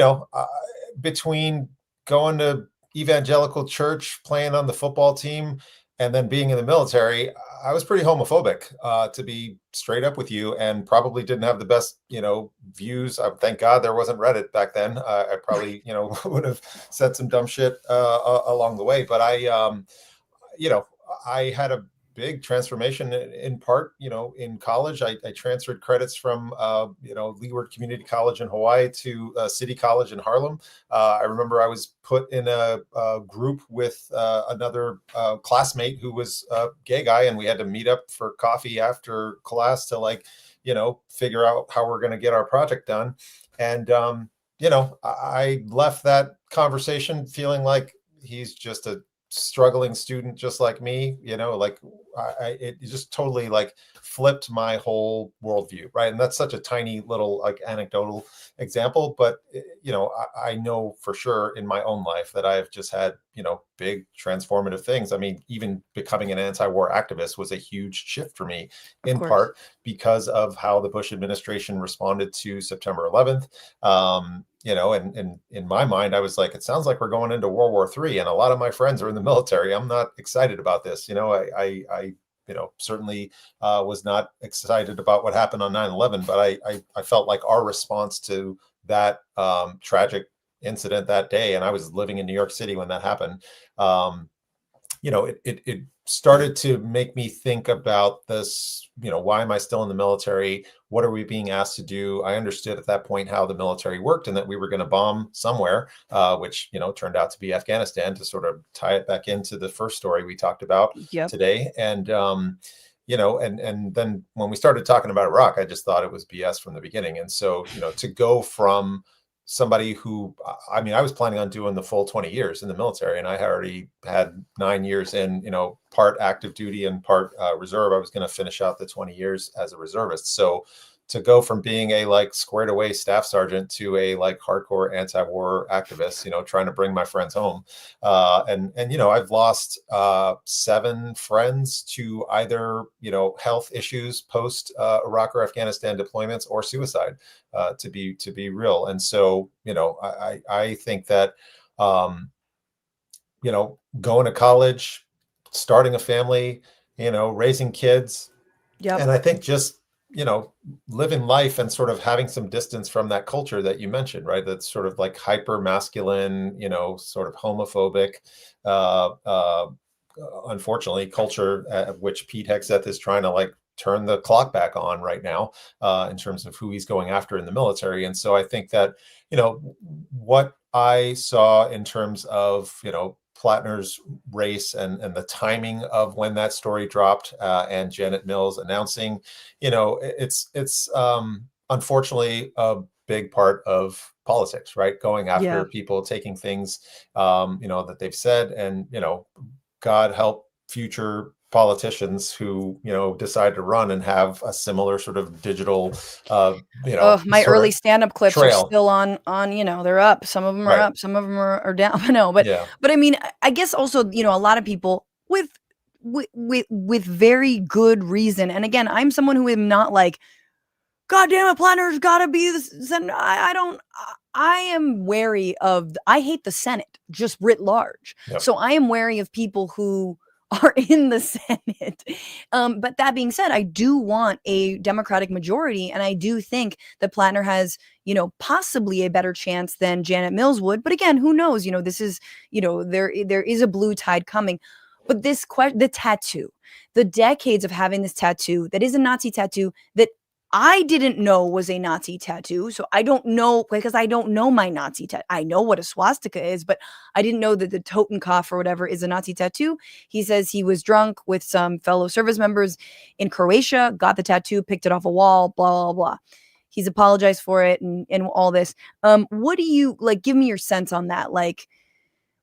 between going to evangelical church, playing on the football team, and then being in the military, I was pretty homophobic, to be straight up with you, and probably didn't have the best, views. Thank God there wasn't Reddit back then. I probably, would have said some dumb shit along the way. But I had a big transformation in part, in college. I transferred credits from, Leeward Community College in Hawaii to City College in Harlem. I remember I was put in a group with another classmate who was a gay guy, and we had to meet up for coffee after class to figure out how we're going to get our project done. And, I left that conversation feeling like he's just a struggling student just like me, it just totally flipped my whole worldview, right? And that's such a tiny little anecdotal example, but I know for sure in my own life that I've just had big transformative things. I mean, even becoming an anti-war activist was a huge shift for me, in part because of how the Bush administration responded to September 11th. And in my mind, I was like, it sounds like we're going into World War III, and a lot of my friends are in the military. I'm not excited about this. I certainly was not excited about what happened on 9/11, but I felt like our response to that tragic incident that day, and I was living in New York City when that happened, it started to make me think about this, why am I still in the military? What are we being asked to do? I understood at that point how the military worked and that we were going to bomb somewhere, which, turned out to be Afghanistan, to sort of tie it back into the first story we talked about today. And, and then when we started talking about Iraq, I just thought it was BS from the beginning. And so, to go from somebody who, I was planning on doing the full 20 years in the military, and I already had 9 years in, part active duty and part reserve. I was going to finish out the 20 years as a reservist. So to go from being a squared away staff sergeant to a hardcore anti-war activist, trying to bring my friends home. And I've lost 7 friends to either, health issues post Iraq or Afghanistan deployments, or suicide, to be real. And so, I think that, going to college, starting a family, raising kids. And I think just, living life and sort of having some distance from that culture that you mentioned, right? That's sort of hyper masculine, sort of homophobic, unfortunately, culture, which Pete Hegseth is trying to turn the clock back on right now, in terms of who he's going after in the military. And so I think that, what I saw in terms of, Platner's race and the timing of when that story dropped, and Janet Mills announcing, it's unfortunately a big part of politics, right? Going after people, taking things, that they've said, and, God help future politicians who, decide to run and have a similar sort of digital, my early stand-up clips trail. are still on, they're up. Some of them are up, some of them are down. No, but I mean, I guess also, a lot of people with very good reason. And again, I'm someone who am not God damn it, Platner's gotta be this. I am wary of, I hate the Senate just writ large. Yep. So I am wary of people who are in the Senate. But that being said, I do want a Democratic majority. And I do think that Platner has, possibly a better chance than Janet Mills would. But again, who knows? This is, there is a blue tide coming. But the tattoo, the decades of having this tattoo that is a Nazi tattoo that I didn't know was a Nazi tattoo. So I don't know, because I don't know my Nazi tattoo. I know what a swastika is, but I didn't know that the Totenkopf or whatever is a Nazi tattoo. He says he was drunk with some fellow service members in Croatia, got the tattoo, picked it off a wall, blah, blah, blah. He's apologized for it and all this. What do you, give me your sense on that?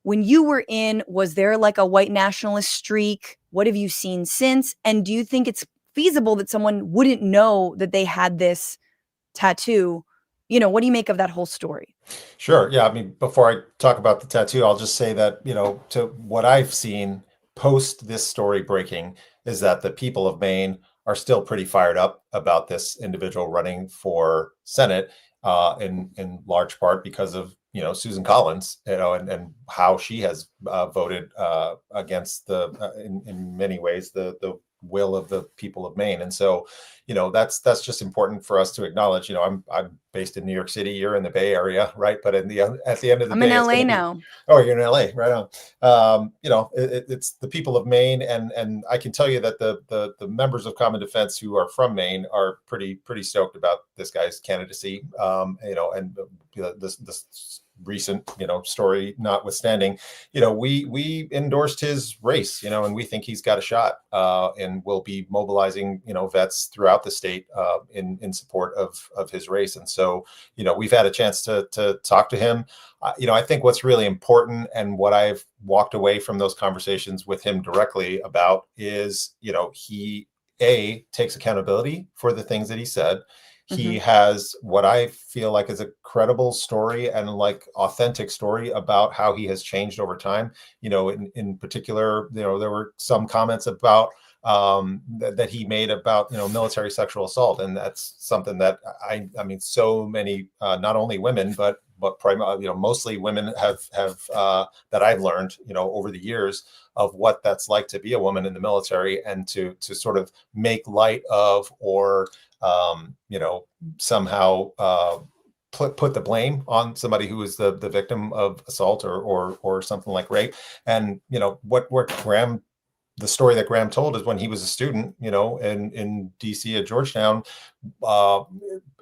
When you were in, was there a white nationalist streak? What have you seen since? And do you think it's feasible that someone wouldn't know that they had this tattoo? What do you make of that whole story? Sure. Yeah. I mean, before I talk about the tattoo, I'll just say that, to what I've seen post this story breaking is that the people of Maine are still pretty fired up about this individual running for Senate, in large part because of, Susan Collins, and how she has voted against in many ways, the will of the people of Maine. And so, that's just important for us to acknowledge. I'm based in New York City, you're in the Bay Area, right? But at the end of the I'm day, in LA now. Oh, you're in LA, right on. It's the people of Maine, and I can tell you that the members of Common Defense who are from Maine are pretty stoked about this guy's candidacy. And this recent story notwithstanding, we endorsed his race, and we think he's got a shot, and we'll be mobilizing vets throughout the state in support of his race. And so we've had a chance to talk to him. I think what's really important, and what I've walked away from those conversations with him directly about, is he takes accountability for the things that he said. He has what I feel like is a credible story and authentic story about how he has changed over time. In particular, there were some comments about that he made about military sexual assault, and that's something that I mean so many not only women but mostly women have that I've learned over the years of what that's like to be a woman in the military, and to sort of make light of, or somehow put the blame on somebody who is the victim of assault or something like rape. And what Graham, the story that Graham told is when he was a student, in DC at Georgetown,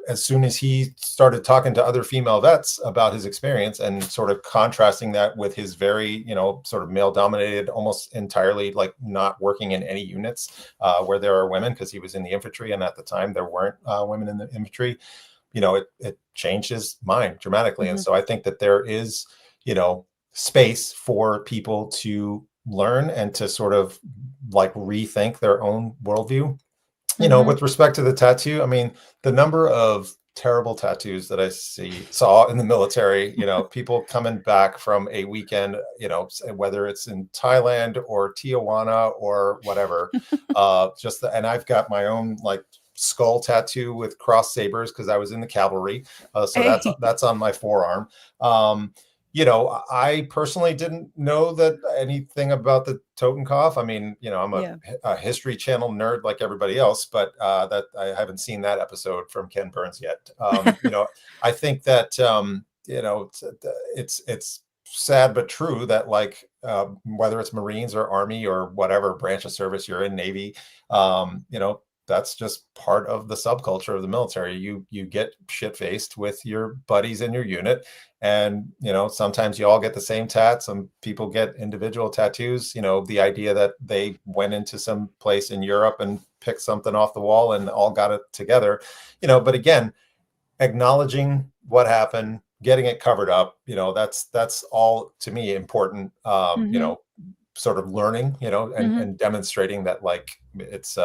as soon as he started talking to other female vets about his experience and sort of contrasting that with his very, sort of male dominated, almost entirely not working in any units where there are women, because he was in the infantry. And at the time there weren't women in the infantry, it changed his mind dramatically. And so I think that there is, space for people to learn and to sort of rethink their own worldview. With respect to the tattoo, I mean, the number of terrible tattoos that I saw in the military, people coming back from a weekend, whether it's in Thailand or Tijuana or whatever, and I've got my own skull tattoo with cross sabers because I was in the cavalry. So that's on my forearm. I personally didn't know that anything about the Totenkopf. I mean, I'm a History Channel nerd like everybody else, but that I haven't seen that episode from Ken Burns yet. I think that it's sad but true that whether it's Marines or Army or whatever branch of service you're in, Navy, that's just part of the subculture of the military. You get shit-faced with your buddies in your unit, and sometimes you all get the same tats. Some people get individual tattoos. The idea that they went into some place in Europe and picked something off the wall and all got it together. But again, acknowledging what happened, getting it covered up. That's all to me important. Sort of learning, and demonstrating that it's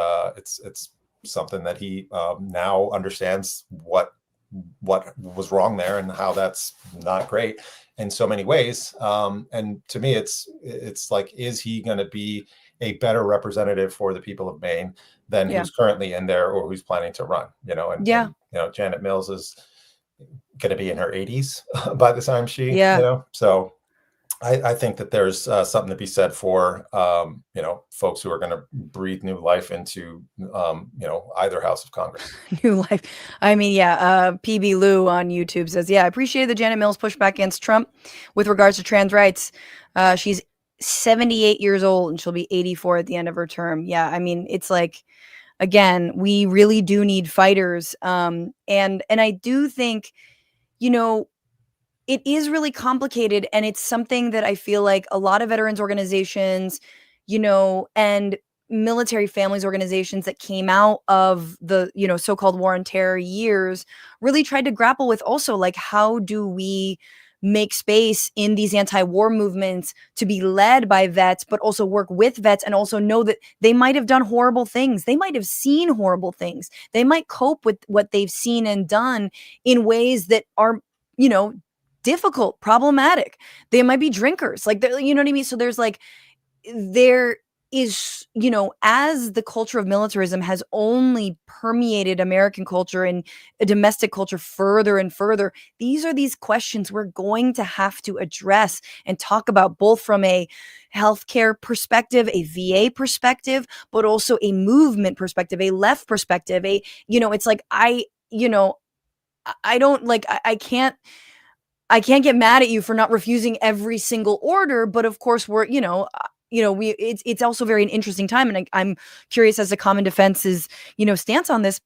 something that he now understands what was wrong there and how that's not great in so many ways. And to me, it's is he going to be a better representative for the people of Maine than who's currently in there or who's planning to run? And Janet Mills is, going to be in her 80s by the time she, Yeah. so I think that there's something to be said for, folks who are going to breathe new life into, either house of Congress. New life. I mean, yeah, PB Lou on YouTube says, yeah, I appreciate the Janet Mills pushback against Trump with regards to trans rights. She's 78 years old and she'll be 84 at the end of her term. Yeah, I mean, it's like, again, we really do need fighters. And I do think, it is really complicated, and it's something that I feel like a lot of veterans organizations, and military families organizations that came out of the, so-called war on terror years really tried to grapple with also, like, how do we make space in these anti-war movements to be led by vets, but also work with vets and also know that they might have done horrible things. They might have seen horrible things. They might cope with what they've seen and done in ways that are, difficult, problematic. They might be drinkers, like, you know what I mean? So there's like, there is, as the culture of militarism has only permeated American culture and domestic culture further and further, these are these questions we're going to have to address and talk about, both from a healthcare perspective, a VA perspective, but also a movement perspective, a left perspective, it's like, I don't like, I can't get mad at you for not refusing every single order, but of course we're, it's also very an interesting time. And I'm curious as to Common Defense's, stance on this,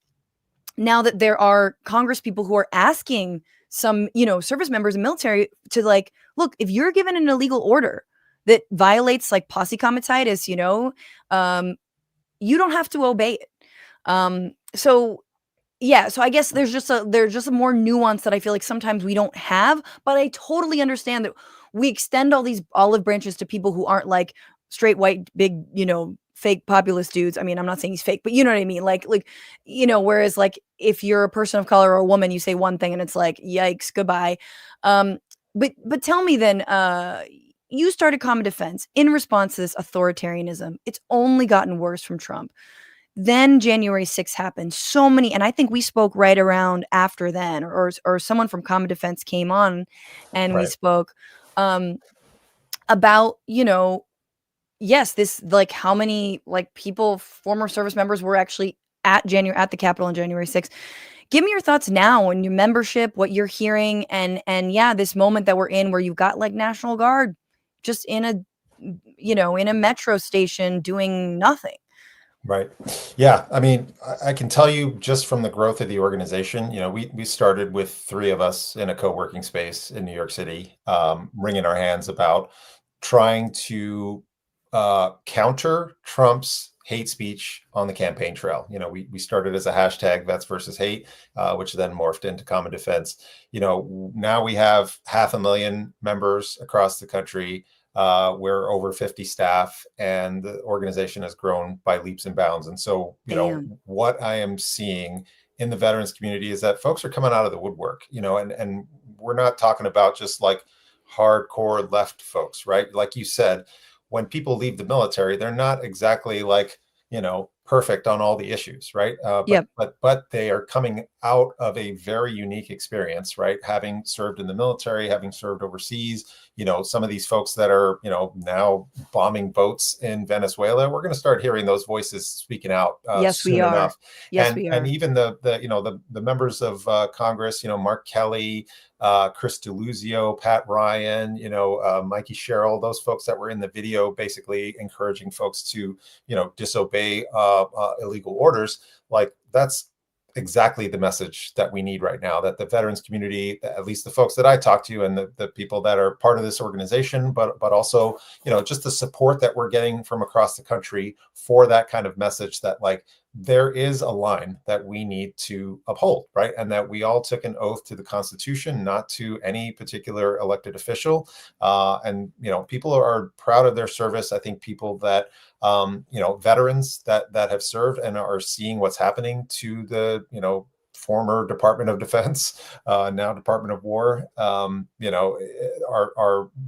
now that there are Congress people who are asking some, service members and military to, like, look, if you're given an illegal order that violates, like, posse comitatus, you don't have to obey it. So I guess there's just a more nuance that I feel like sometimes we don't have, but I totally understand that we extend all these olive branches to people who aren't, like, straight white big, fake populist dudes. I mean, I'm not saying he's fake, but you know what I mean? Like, whereas, like, if you're a person of color or a woman, you say one thing and it's like, yikes, goodbye. But tell me then, you started Common Defense in response to this authoritarianism. It's only gotten worse from Trump. Then January 6th happened. So many, and I think we spoke right around after then, or someone from Common Defense came on and we spoke about, yes, this, like, how many, like, people, former service members were actually at the Capitol on January 6th. Give me your thoughts now on your membership, what you're hearing, and yeah, this moment that we're in where you've got, like, National Guard just in a metro station doing nothing. Right. Yeah. I mean, I can tell you just from the growth of the organization, we started with 3 of us in a co-working space in New York City, wringing our hands about trying to counter Trump's hate speech on the campaign trail. We started as a hashtag Vets versus Hate, which then morphed into Common Defense. Now we have 500,000 members across the country. We're over 50 staff, and the organization has grown by leaps and bounds. And so, what I am seeing in the veterans community is that folks are coming out of the woodwork, and we're not talking about just, like, hardcore left folks, right? Like you said, when people leave the military, they're not exactly, like, perfect on all the issues, right? But they are coming out of a very unique experience, right? Having served in the military, having served overseas, some of these folks that are, now bombing boats in Venezuela, we're going to start hearing those voices speaking out. Yes, soon we are. enough. Yes, we are. And even the members of Congress, Mark Kelly, Chris DeLuzio, Pat Ryan, Mikey Sherrill, those folks that were in the video, basically encouraging folks to, disobey illegal orders. Like, that's exactly the message that we need right now, that the veterans community, at least the folks that I talk to and the people that are part of this organization, but also, just the support that we're getting from across the country for that kind of message, that, like, there is a line that we need to uphold, right? And that we all took an oath to the Constitution, not to any particular elected official. And, people are proud of their service. I think people that, veterans that have served and are seeing what's happening to the, former Department of Defense, now Department of War, are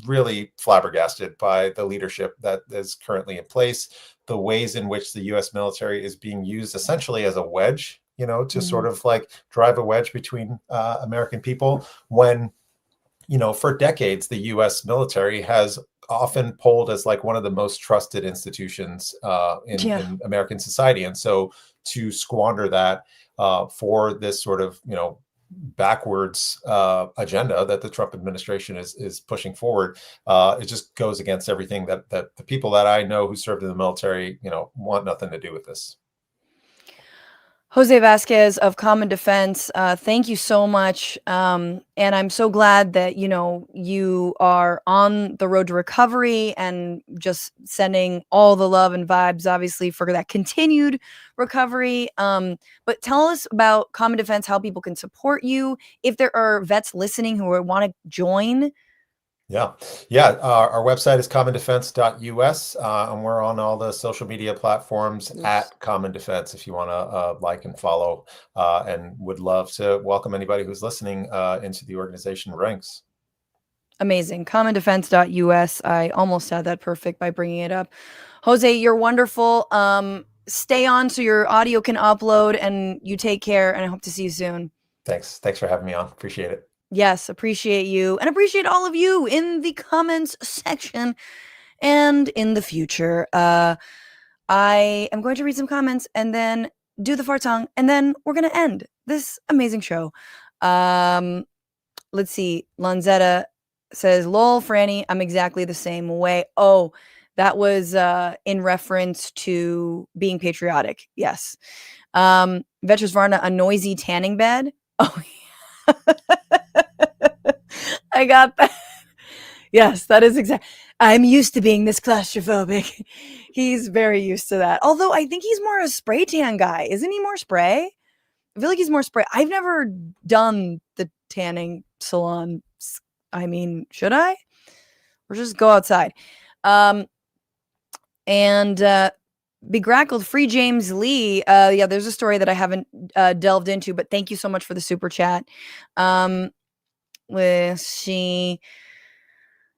really flabbergasted by the leadership that is currently in place, the ways in which the U.S. military is being used essentially as a wedge to sort of like drive a wedge between American people when, for decades, the U.S. military has often polled as like one of the most trusted institutions in American society. And so to squander that for this sort of, backwards agenda that the Trump administration is pushing forward, it just goes against everything that the people that I know who served in the military, want nothing to do with this. Jose Vasquez of Common Defense, thank you so much. And I'm so glad that, you are on the road to recovery and just sending all the love and vibes, obviously, for that continued recovery. But tell us about Common Defense, how people can support you. If there are vets listening who want to join. Yeah. Our website is commondefense.us, and we're on all the social media platforms at Common Defense if you want to like and follow, and would love to welcome anybody who's listening into the organization ranks. Amazing. Commondefense.us. I almost had that perfect by bringing it up. Jose, you're wonderful. Stay on so your audio can upload, and you take care, and I hope to see you soon. Thanks for having me on. Appreciate it. Yes, appreciate you and appreciate all of you in the comments section and in the future. I am going to read some comments and then do the fart song, and then we're going to end this amazing show. Let's see. Lanzetta says, lol, Franny, I'm exactly the same way. Oh, that was in reference to being patriotic. Yes. Vetras Varna, a noisy tanning bed. Oh, yeah. I got that. Yes, that is exact. I'm used to being this claustrophobic. He's very used to that. Although I think he's more a spray tan guy. Isn't he more spray? I feel like he's more spray. I've never done the tanning salon. I mean, should I? Or just go outside? And Begrackled, Free James Lee. There's a story that I haven't delved into, but thank you so much for the super chat. Let's see.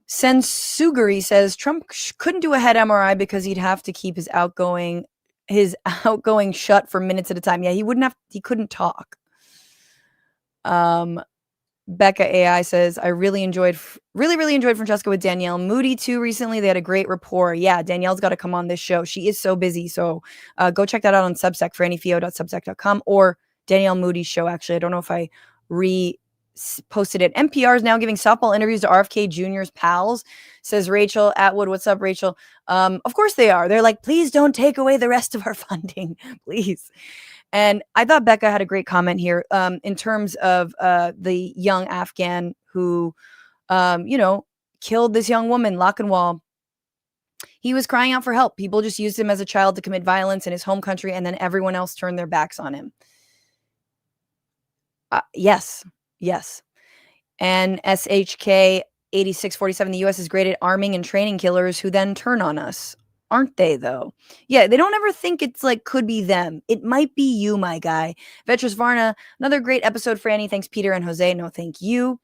Sensuguri says Trump couldn't do a head MRI because he'd have to keep his outgoing shut for minutes at a time. Yeah, he couldn't talk. Becca AI says, I really enjoyed Francesca with Danielle Moody too recently. They had a great rapport. Yeah, Danielle's got to come on this show. She is so busy. So go check that out on Substack, frannyfio.substack.com, or Danielle Moody's show. Actually, I don't know if I posted it. NPR is now giving softball interviews to RFK Jr.'s pals, says Rachel Atwood. What's up, Rachel? Of course they are. They're like, please don't take away the rest of our funding, please. And I thought Becca had a great comment here in terms of the young Afghan who, killed this young woman, Lochinwall. He was crying out for help. People just used him as a child to commit violence in his home country, and then everyone else turned their backs on him. Yes. And SHK 8647, the U.S. is great at arming and training killers who then turn on us. Aren't they, though? Yeah, they don't ever think it's like could be them. It might be you, my guy. Vetras Varna, another great episode, Franny. Thanks, Peter and Jose. No, thank you.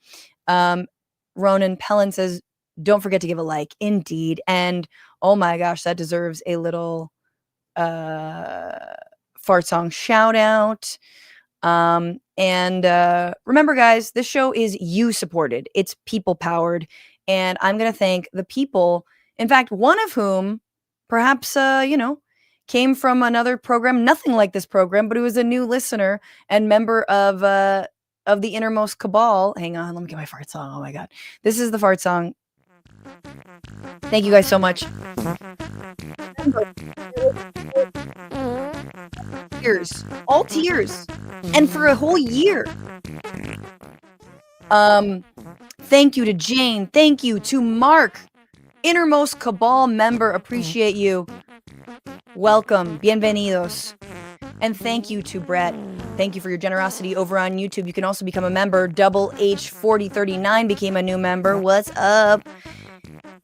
Ronan Pellin says, don't forget to give a like. Indeed. And oh my gosh, that deserves a little fart song shout out. And remember, guys, this show is you supported. It's people powered. And I'm going to thank the people, in fact, one of whom perhaps, came from another program, nothing like this program, but who was a new listener and member of the Innermost Cabal. Hang on, let me get my fart song. Oh my God. This is the fart song. Thank you guys so much. Tears, all tears, and for a whole year. Thank you to Jane. Thank you to Mark, Innermost Cabal member. Appreciate you. Welcome. Bienvenidos. And thank you to Brett. Thank you for your generosity over on YouTube. You can also become a member. Double H4039 became a new member. What's up?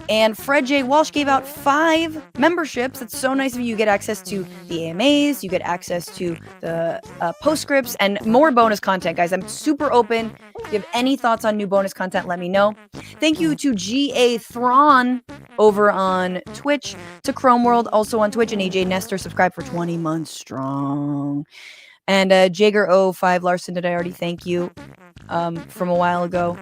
And Fred J. Walsh gave out 5 memberships. It's so nice of you. You get access to the AMAs. You get access to the postscripts and more bonus content, guys. I'm super open. If you have any thoughts on new bonus content, let me know. Thank you to G.A. Thrawn over on Twitch, to Chrome World also on Twitch, and AJ Nestor, subscribe for 20 months strong. And Jager05 Larson, did I already thank you from a while ago?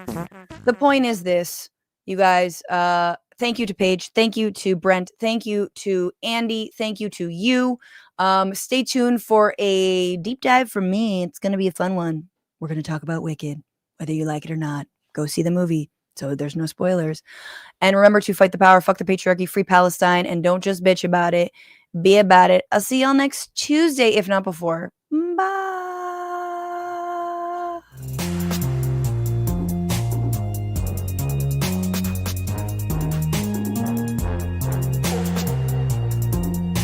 The point is this, you guys. Thank you to Paige. Thank you to Brent. Thank you to Andy. Thank you to you. Stay tuned for a deep dive from me. It's going to be a fun one. We're going to talk about Wicked, whether you like it or not. Go see the movie, so there's no spoilers. And remember to fight the power, fuck the patriarchy, free Palestine, and don't just bitch about it. Be about it. I'll see y'all next Tuesday, if not before. Bye.